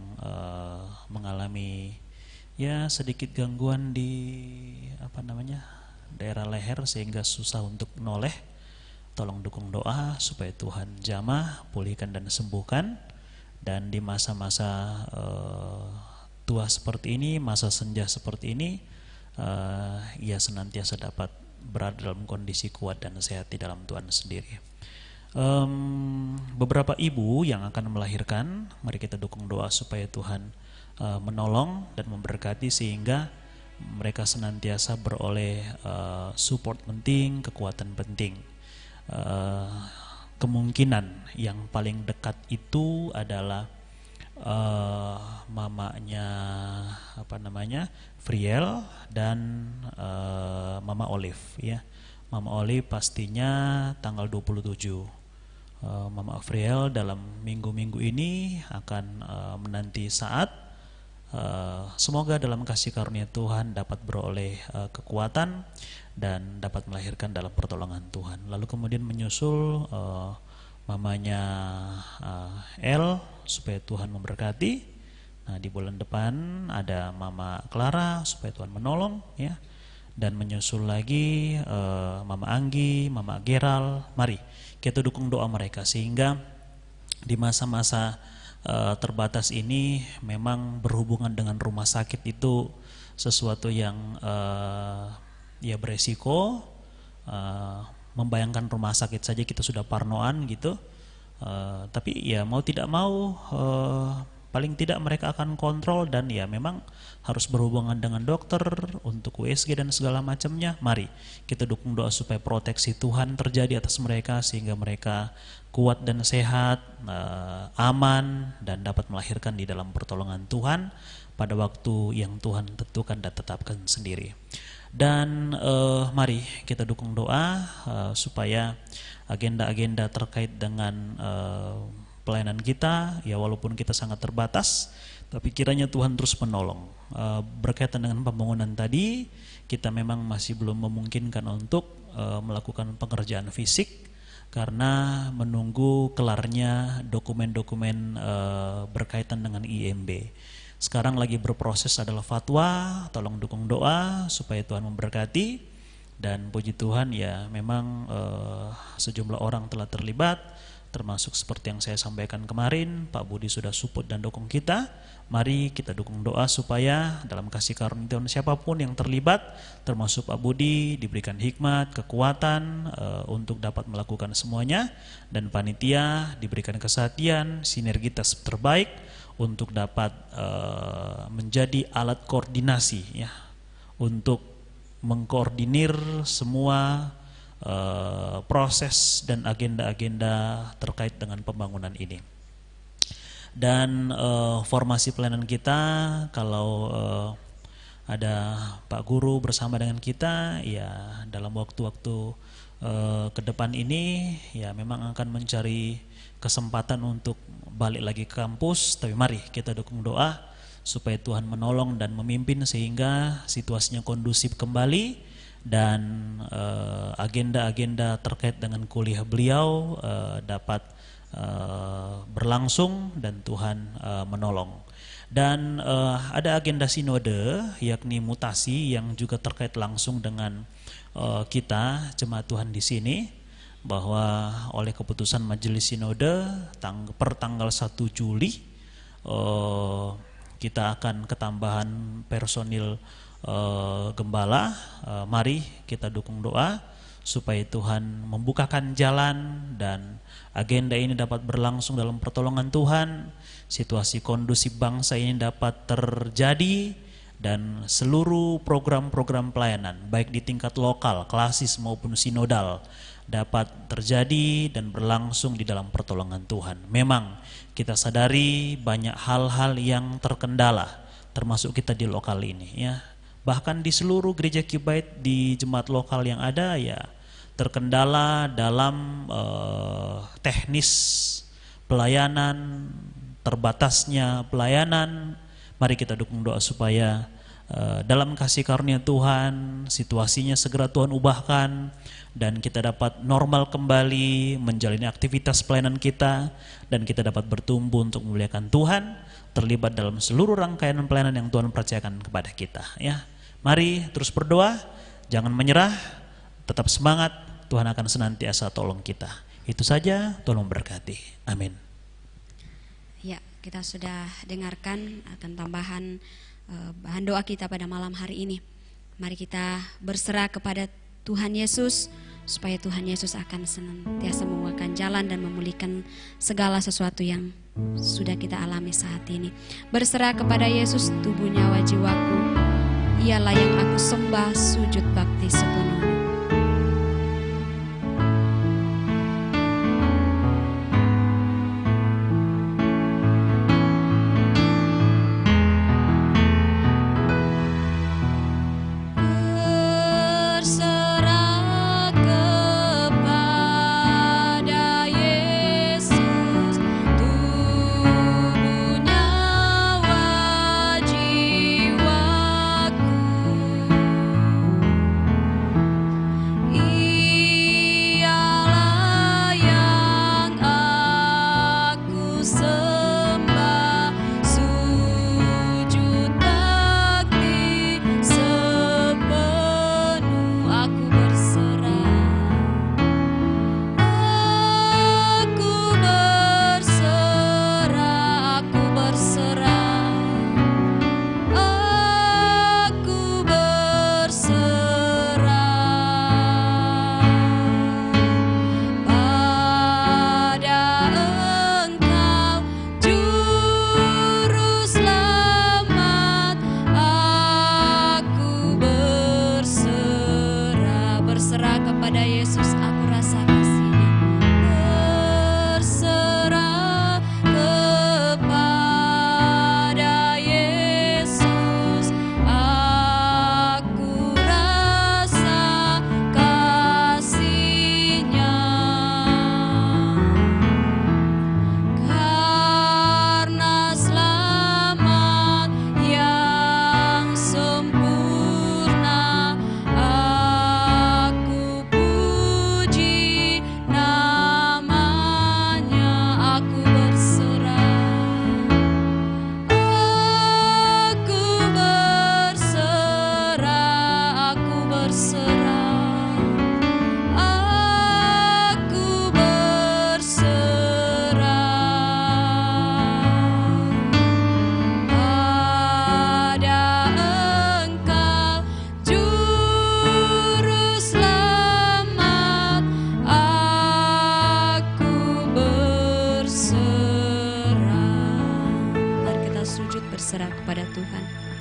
mengalami ya sedikit gangguan di daerah leher sehingga susah untuk noleh. Tolong dukung doa supaya Tuhan jamah, pulihkan dan sembuhkan. Dan di masa-masa tua seperti ini, masa senja seperti ini, ia senantiasa dapat berada dalam kondisi kuat dan sehat di dalam Tuhan sendiri. Beberapa ibu yang akan melahirkan, mari kita dukung doa supaya Tuhan menolong dan memberkati sehingga mereka senantiasa beroleh support penting, kekuatan penting. Kemungkinan yang paling dekat dekat itu adalah mamanya Friel dan Mama Olive ya. Mama Olive pastinya tanggal 27. Mama Friel dalam minggu-minggu ini akan menanti saat semoga dalam kasih karunia Tuhan dapat beroleh kekuatan dan dapat melahirkan dalam pertolongan Tuhan. Lalu kemudian menyusul mamanya El supaya Tuhan memberkati. Nah, di bulan depan ada Mama Clara supaya Tuhan menolong ya. Dan menyusul lagi Mama Anggi, Mama Geral. Mari kita dukung doa mereka sehingga di masa-masa terbatas ini memang berhubungan dengan rumah sakit itu sesuatu yang ya beresiko. Membayangkan rumah sakit saja kita sudah parnoan gitu. Tapi ya mau tidak mau paling tidak mereka akan kontrol dan ya memang harus berhubungan dengan dokter untuk USG dan segala macamnya. Mari kita dukung doa supaya proteksi Tuhan terjadi atas mereka sehingga mereka kuat dan sehat, aman dan dapat melahirkan di dalam pertolongan Tuhan pada waktu yang Tuhan tentukan dan tetapkan sendiri. Dan mari kita dukung doa supaya agenda-agenda terkait dengan pelayanan kita, ya walaupun kita sangat terbatas, tapi kiranya Tuhan terus menolong. Berkaitan dengan pembangunan tadi, kita memang masih belum memungkinkan untuk melakukan pengerjaan fisik karena menunggu kelarnya dokumen-dokumen berkaitan dengan IMB. Sekarang lagi berproses adalah fatwa, tolong dukung doa supaya Tuhan memberkati. Dan puji Tuhan ya memang sejumlah orang telah terlibat, termasuk seperti yang saya sampaikan kemarin, Pak Budi sudah support dan dukung kita. Mari kita dukung doa supaya dalam kasih karunia Tuhan siapapun yang terlibat, termasuk Pak Budi, diberikan hikmat, kekuatan untuk dapat melakukan semuanya, dan panitia diberikan kesehatan, sinergitas terbaik untuk dapat menjadi alat koordinasi ya, untuk mengkoordinir semua proses dan agenda-agenda terkait dengan pembangunan ini. Dan formasi pelayanan kita, kalau ada Pak Guru bersama dengan kita, ya dalam waktu-waktu ke depan ini ya memang akan mencari kesempatan untuk balik lagi ke kampus. Tapi mari kita dukung doa supaya Tuhan menolong dan memimpin sehingga situasinya kondusif kembali dan agenda-agenda terkait dengan kuliah beliau dapat berlangsung dan Tuhan menolong. Dan ada agenda sinode yakni mutasi yang juga terkait langsung dengan kita jemaat Tuhan di sini, bahwa oleh keputusan Majelis Sinode per tanggal 1 Juli kita akan ketambahan personil gembala. Mari kita dukung doa supaya Tuhan membukakan jalan dan agenda ini dapat berlangsung dalam pertolongan Tuhan. Situasi kondusif bangsa ini dapat terjadi dan seluruh program-program pelayanan baik di tingkat lokal, klasis maupun sinodal dapat terjadi dan berlangsung di dalam pertolongan Tuhan. Memang kita sadari banyak hal-hal yang terkendala, termasuk kita di lokal ini ya. Bahkan di seluruh gereja Kibait di jemaat lokal yang ada ya terkendala dalam teknis pelayanan, terbatasnya pelayanan. Mari kita dukung doa supaya dalam kasih karunia Tuhan situasinya segera Tuhan ubahkan dan kita dapat normal kembali menjalani aktivitas pelayanan kita dan kita dapat bertumbuh untuk memuliakan Tuhan, terlibat dalam seluruh rangkaian pelayanan yang Tuhan percayakan kepada kita ya. Mari terus berdoa, jangan menyerah, tetap semangat, Tuhan akan senantiasa tolong kita. Itu saja, Tuhan memberkati. Amin. Ya, kita sudah dengarkan akan tambahan bahan doa kita pada malam hari ini. Mari kita berserah kepada Tuhan Yesus supaya Tuhan Yesus akan senantiasa membukakan jalan dan memulihkan segala sesuatu yang sudah kita alami saat ini. Berserah kepada Yesus, tubuh nyawa jiwaku, ialah yang aku sembah, sujud bakti sepenuhnya. berserah kepada Tuhan.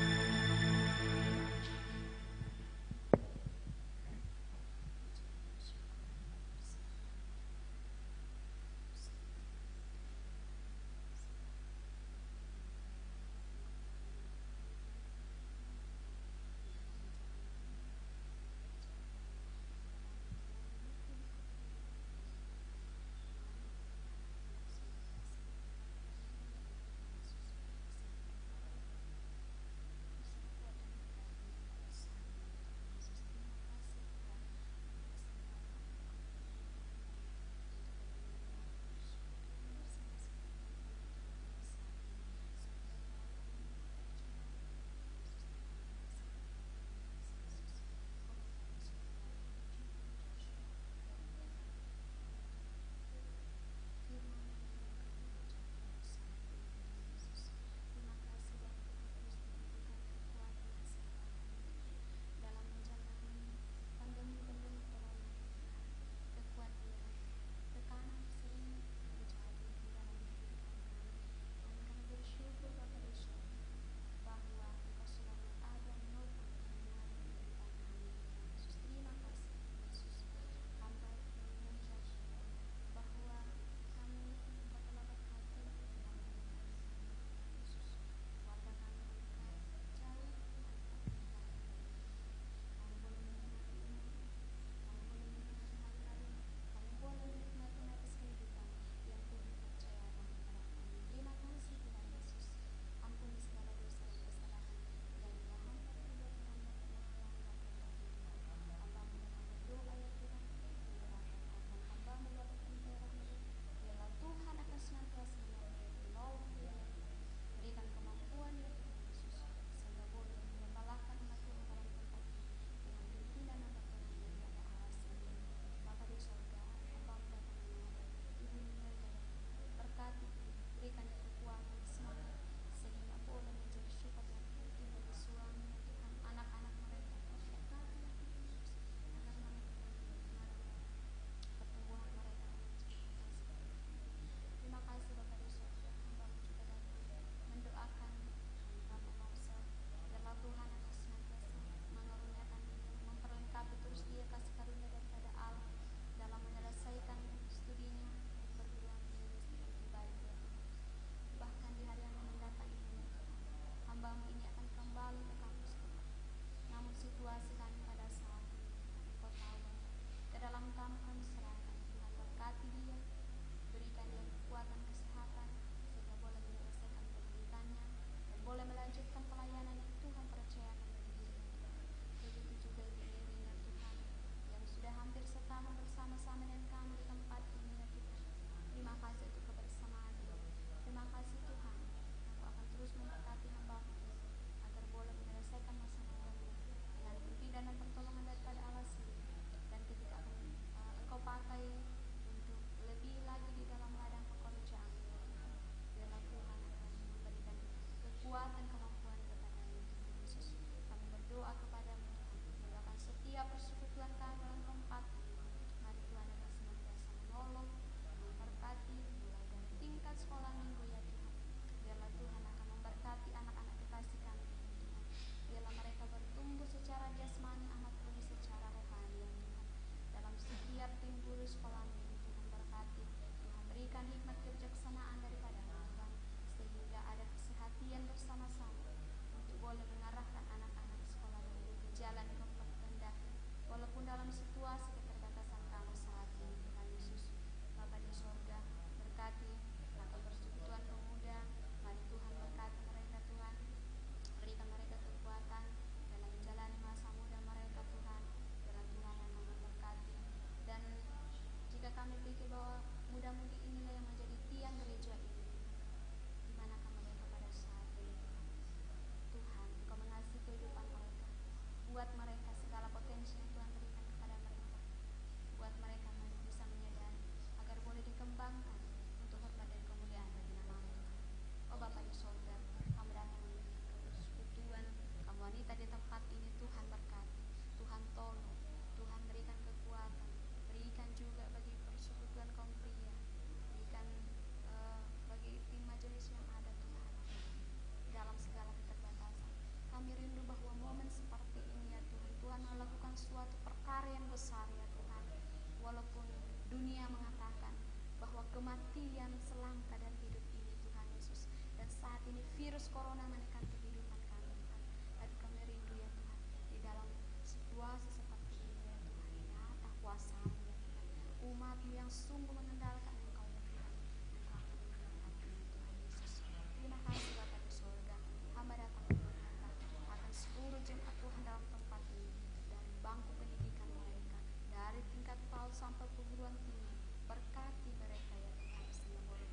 saat ini virus corona menekan kehidupan kami Tuhan. Dan kami rindu ya Tuhan, di dalam situasi seperti ini ya Tuhan, nyata kuasa-Mu ya Tuhan. Umat-Mu yang sungguh mengandalkan Engkau ya Tuhan. Engkau akan memberkati ya Tuhan Yesus. Terima kasih Bapa di surga. Hamba datang meminta akan seluruh jemaat Tuhan dalam tempat ini, dari bangku pendidikan mereka, dari tingkat PAUD sampai perguruan tinggi. Berkati mereka ya Tuhan, sehingga boleh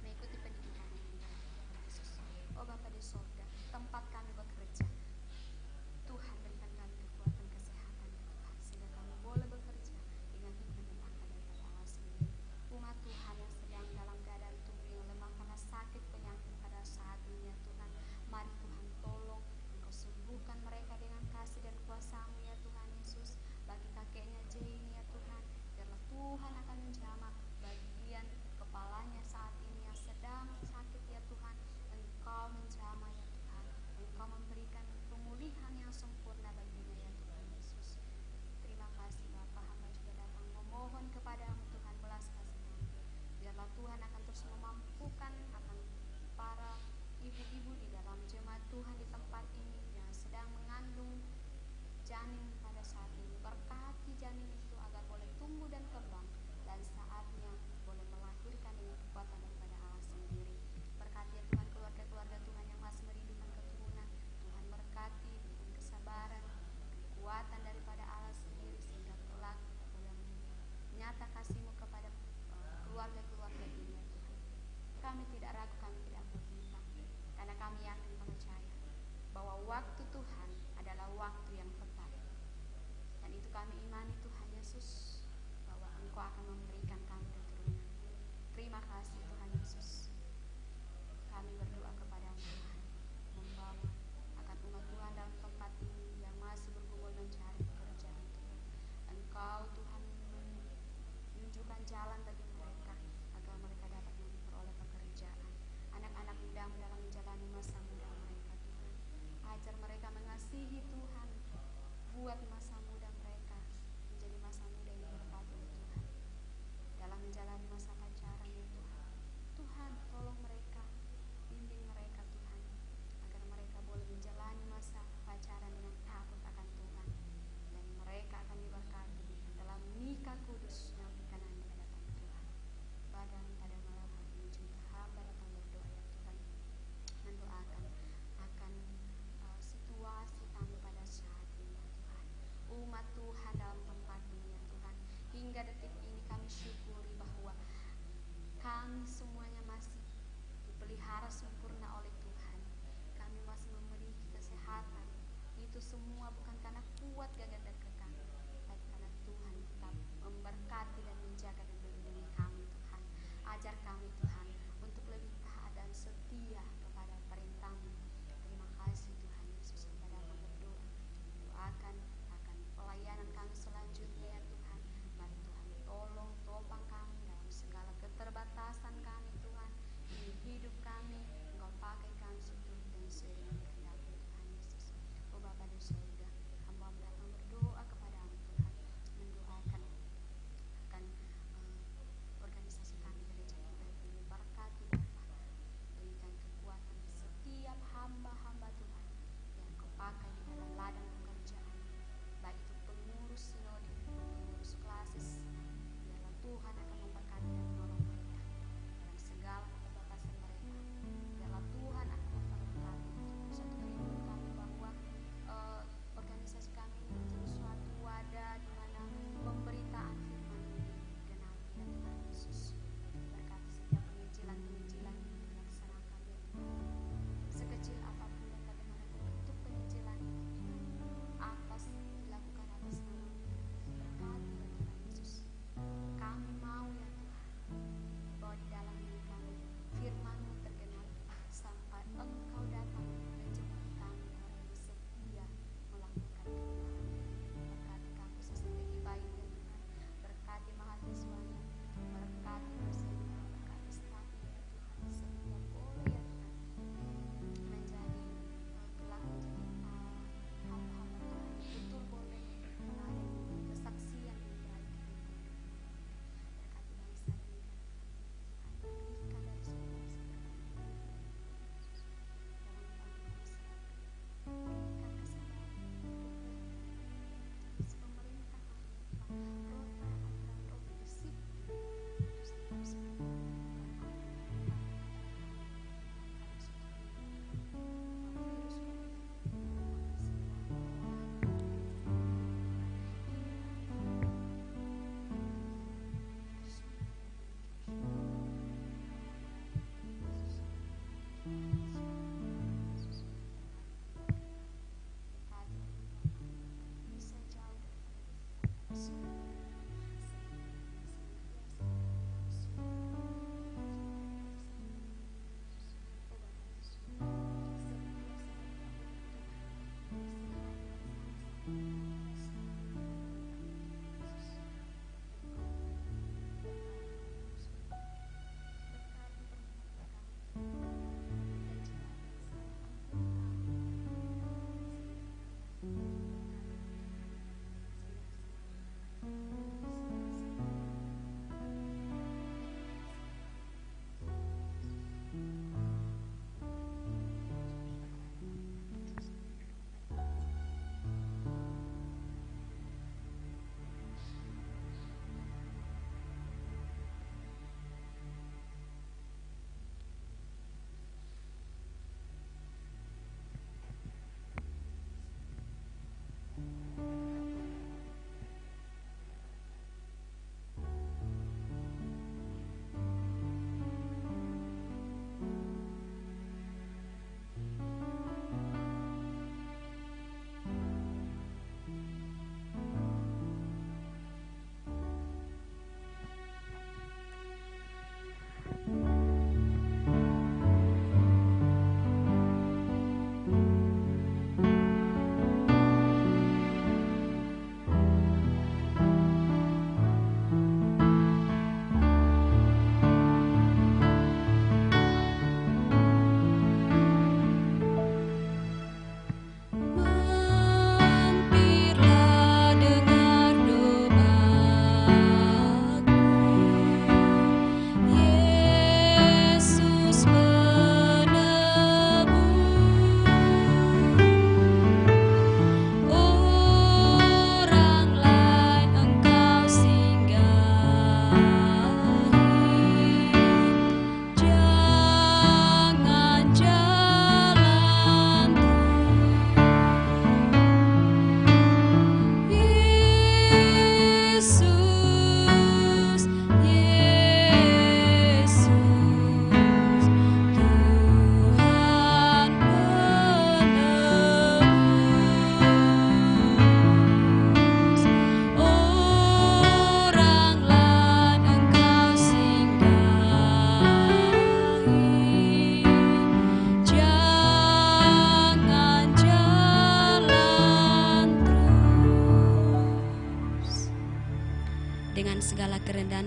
mengikuti pendidikan yang baik Tuhan Yesus. Oh Bapa di surga, tempat kami bekerja, Tuhan berikan kami kekuatan kesehatan ya Tuhan, sehingga kami boleh bekerja dengan hikmat dan akal daripada Allah sendiri. Umat Tuhan yang sedang dalam keadaan tubuh yang lemah karena sakit penyakit pada saat ini ya Tuhan, mari Tuhan tolong Engkau sembuhkan mereka dengan kasih dan kuasa-Mu ya Tuhan Yesus. Bagi kakeknya Jane ya Tuhan, biarlah Tuhan akan menjamah bagian kepalanya saat ini yang sedang sakit ya Tuhan. Engkau menjamah ya Tuhan, Engkau memberikan pemulihan yang sempurna baginya ya Tuhan Yesus. Terima kasih Bapa, hamba juga datang memohon kepadamu Tuhan belas kasihan. Biarlah Tuhan akan terus memampukan akan para ibu-ibu di dalam jemaat Tuhan di tempat ini yang sedang mengandung janin pada saat ini. Berkati janin itu agar boleh tumbuh dan kembang, dan saatnya boleh melahirkan dengan kekuatan daripada Allah sendiri. Berkati ya Tuhan keluarga-keluarga Tuhan yang masih merindukan keturunan. Tuhan berkati dengan kesabaran, kekuatan daripada Allah sendiri, sehingga kelak boleh menyata kasih-Mu kepada keluarga-keluarga ini ya Tuhan. Kami tidak ragu, kami tidak berminta, karena kami yakin percaya bahwa waktu Tuhan adalah waktu yang tepat. Dan itu kami imani Tuhan Yesus, bahwa Engkau akan memberikan kami keturunan. Terima kasih Tuhan Yesus. Kami berdoa kepada-Mu Tuhan, membawa akan umat Tuhan dalam tempat ini yang masih bergumul mencari pekerjaan Tuhan. Engkau Tuhan menunjukkan jalan bagi mereka agar mereka dapat memperoleh pekerjaan. Anak-anak muda dalam menjalani masa muda mereka Tuhan, ajar mereka mengasihi Tuhan. Buat masa muda mereka menjadi masa muda yang berkati Tuhan. Dalam menjalani masa pacaran ya Tuhan, Tuhan tolong mereka, bimbing mereka Tuhan, agar mereka boleh menjalani masa pacaran dengan takut akan Tuhan, dan mereka akan diberkati dalam nikah kudus yang akan datang Tuhan. Pada malam hari ini juga hamba datang berdoa ya Tuhan, mendoakan akan situasi kami pada saat ini ya Tuhan. Umat Tuhan dalam tempat ini ya Tuhan, hingga detik ini kami syukuri bahwa kami semuanya masih dipelihara sempurna oleh Tuhan. Kami masih memiliki kesehatan. Itu semua bukan karena kuat, gagah dan kekang, tapi karena Tuhan tetap memberkati dan menjaga dan melindungi kami Tuhan. Ajar kami Tuhan untuk lebih taat dan setia kepada perintah-Mu. Terima kasih Tuhan Yesus. Kepada kami berdoa, doakan akan pelayanan kami selanjutnya ya Tuhan. Mari Tuhan tolong topang kami dalam segala keterbatasan kami Tuhan. Ini hidup kami, Engkau pakai kami seturut dan sesuai dengan kehendak-Mu Tuhan Yesus. Oh Bapa di surga, hamba datang berdoa kepada-Mu Tuhan, mendoakan akan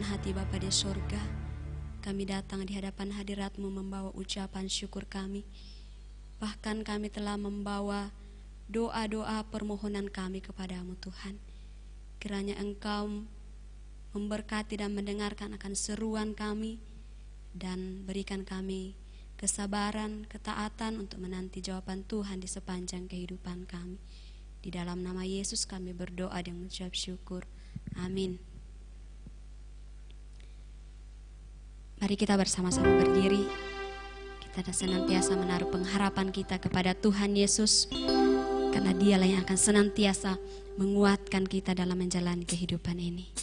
hati Bapa di surga, kami datang di hadapan hadirat-Mu membawa ucapan syukur kami. Bahkan kami telah membawa doa-doa permohonan kami kepadamu Tuhan. Kiranya Engkau memberkati dan mendengarkan akan seruan kami, dan berikan kami kesabaran, ketaatan untuk menanti jawaban Tuhan di sepanjang kehidupan kami. Di dalam nama Yesus kami berdoa dan mengucap syukur. Amin. Mari kita bersama-sama berdiri. Kita senantiasa menaruh pengharapan kita kepada Tuhan Yesus, karena Dialah yang akan senantiasa menguatkan kita dalam menjalani kehidupan ini.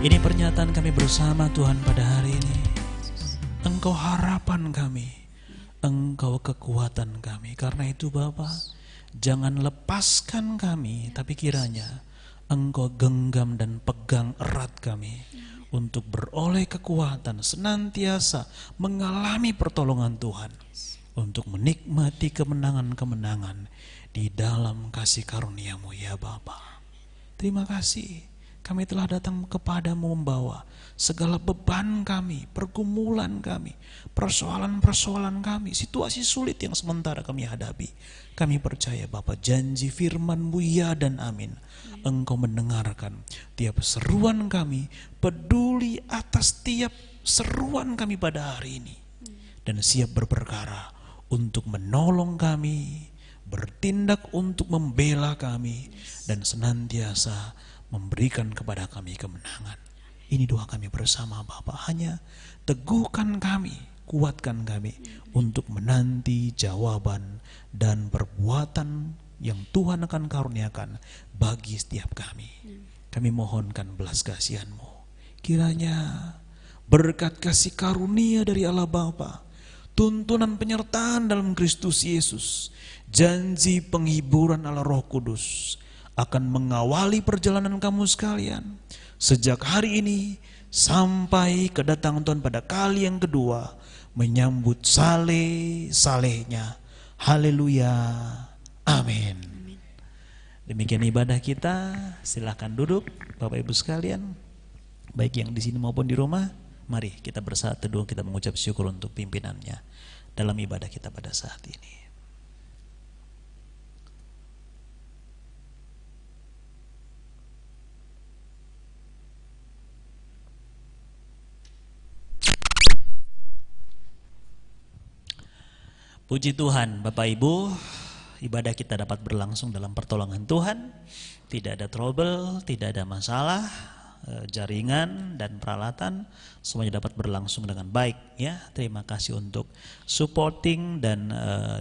Ini pernyataan kami bersama Tuhan pada hari ini. Engkau harapan kami, Engkau kekuatan kami. Karena itu Bapa, jangan lepaskan kami, tapi kiranya Engkau genggam dan pegang erat kami untuk beroleh kekuatan, senantiasa mengalami pertolongan Tuhan, untuk menikmati kemenangan-kemenangan di dalam kasih karunia-Mu ya Bapa. Terima kasih. Kami telah datang kepadamu membawa segala beban kami, pergumulan kami, persoalan-persoalan kami, situasi sulit yang sementara kami hadapi. Kami percaya Bapa, janji firman-Mu ya dan amin. Engkau mendengarkan tiap seruan kami, peduli atas tiap seruan kami pada hari ini. dan siap berperkara untuk menolong kami, bertindak untuk membela kami, dan senantiasa memberikan kepada kami kemenangan. Ini doa kami bersama Bapa. Hanya teguhkan kami, kuatkan kami untuk menanti jawaban dan perbuatan yang Tuhan akan karuniakan bagi setiap kami. Kami mohonkan belas kasihan-Mu. Kiranya berkat kasih karunia dari Allah Bapa, tuntunan penyertaan dalam Kristus Yesus, janji penghiburan Allah Roh Kudus akan mengawali perjalanan kamu sekalian sejak hari ini sampai kedatangan Tuhan pada kali yang kedua, menyambut salehnya. Haleluya. Amin. Demikian ibadah kita. Silahkan duduk Bapak Ibu sekalian, baik yang di sini maupun di rumah. Mari kita bersatu teduh, kita mengucap syukur untuk pimpinannya dalam ibadah kita pada saat ini. Puji Tuhan, Bapak Ibu, ibadah kita dapat berlangsung dalam pertolongan Tuhan. Tidak ada trouble, tidak ada masalah, jaringan dan peralatan semuanya dapat berlangsung dengan baik ya. Terima kasih untuk supporting dan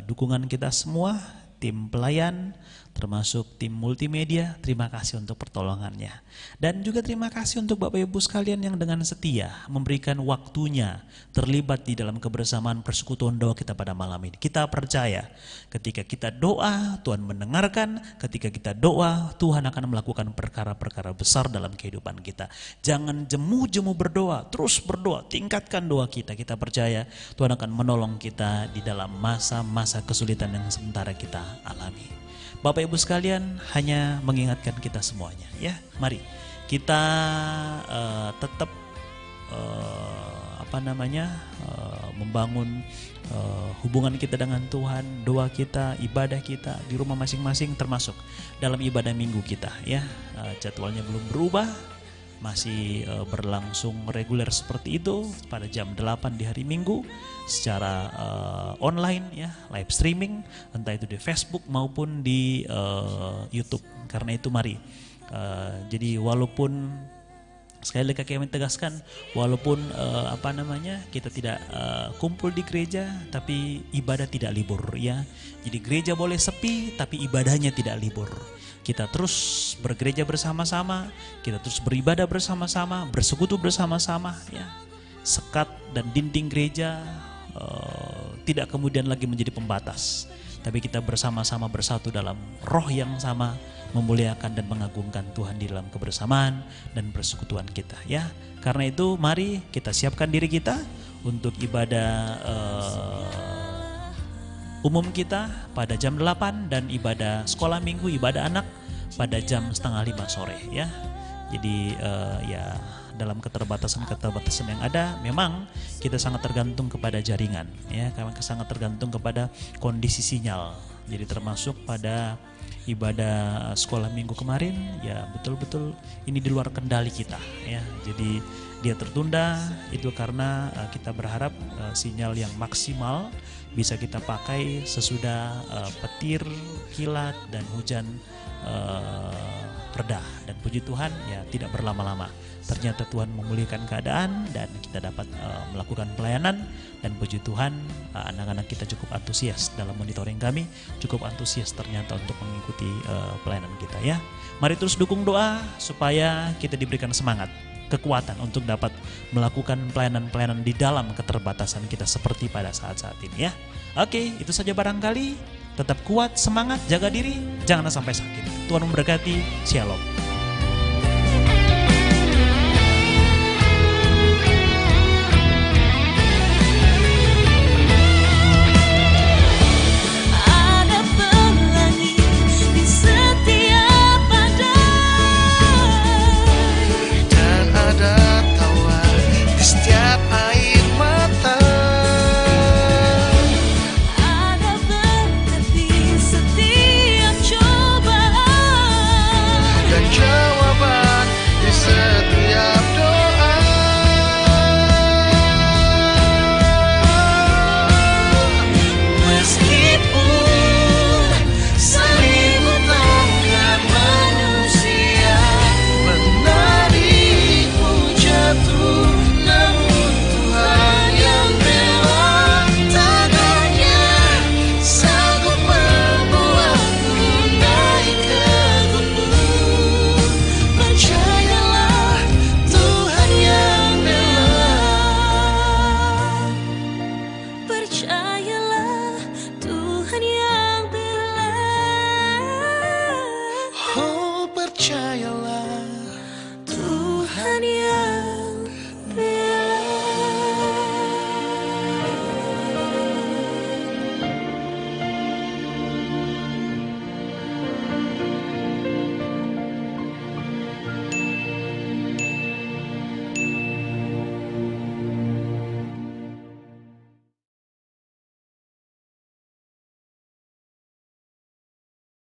dukungan kita semua, tim pelayan termasuk tim multimedia. Terima kasih untuk pertolongannya. Dan juga terima kasih untuk Bapak Ibu sekalian yang dengan setia memberikan waktunya terlibat di dalam kebersamaan persekutuan doa kita pada malam ini. Kita percaya ketika kita doa Tuhan mendengarkan, ketika kita doa Tuhan akan melakukan perkara-perkara besar dalam kehidupan kita. Jangan jemu-jemu berdoa, terus berdoa, tingkatkan doa kita. Kita percaya Tuhan akan menolong kita di dalam masa-masa kesulitan yang sementara kita alami. Bapak Ibu sekalian, hanya mengingatkan kita semuanya ya. Mari kita tetap membangun hubungan kita dengan Tuhan, doa kita, ibadah kita di rumah masing-masing, termasuk dalam ibadah minggu kita ya. Jadwalnya belum berubah, masih berlangsung reguler seperti itu pada jam 8 di hari Minggu secara online ya, live streaming, entah itu di Facebook maupun di YouTube. Karena itu mari, jadi walaupun sekali lagi kami tegaskan, walaupun kita tidak kumpul di gereja, tapi ibadah tidak libur ya. Jadi gereja boleh sepi, tapi ibadahnya tidak libur. Kita terus bergereja bersama-sama, kita terus beribadah bersama-sama, bersekutu bersama-sama ya. Sekat dan dinding gereja tidak kemudian lagi menjadi pembatas, tapi kita bersama-sama bersatu dalam roh yang sama, memuliakan dan mengagungkan Tuhan di dalam kebersamaan dan persekutuan kita ya. Karena itu mari kita siapkan diri kita untuk ibadah umum kita pada jam 8 dan ibadah sekolah minggu, ibadah anak pada jam 4:30 sore ya. Jadi ya dalam keterbatasan yang ada, memang kita sangat tergantung kepada jaringan ya, kami sangat tergantung kepada kondisi sinyal. Jadi termasuk pada ibadah sekolah minggu kemarin ya, betul-betul ini di luar kendali kita ya. Jadi dia tertunda itu karena kita berharap sinyal yang maksimal bisa kita pakai sesudah petir, kilat dan hujan reda. Dan puji Tuhan ya tidak berlama-lama. Ternyata Tuhan memulihkan keadaan dan kita dapat melakukan pelayanan. Dan puji Tuhan anak-anak kita cukup antusias dalam monitoring kami, cukup antusias ternyata untuk mengikuti pelayanan kita ya. Mari terus dukung doa supaya kita diberikan semangat, kekuatan untuk dapat melakukan pelayanan-pelayanan di dalam keterbatasan kita seperti pada saat-saat ini ya. Oke, itu saja barangkali. Tetap kuat, semangat, jaga diri, jangan sampai sakit. Tuhan memberkati. Shalom.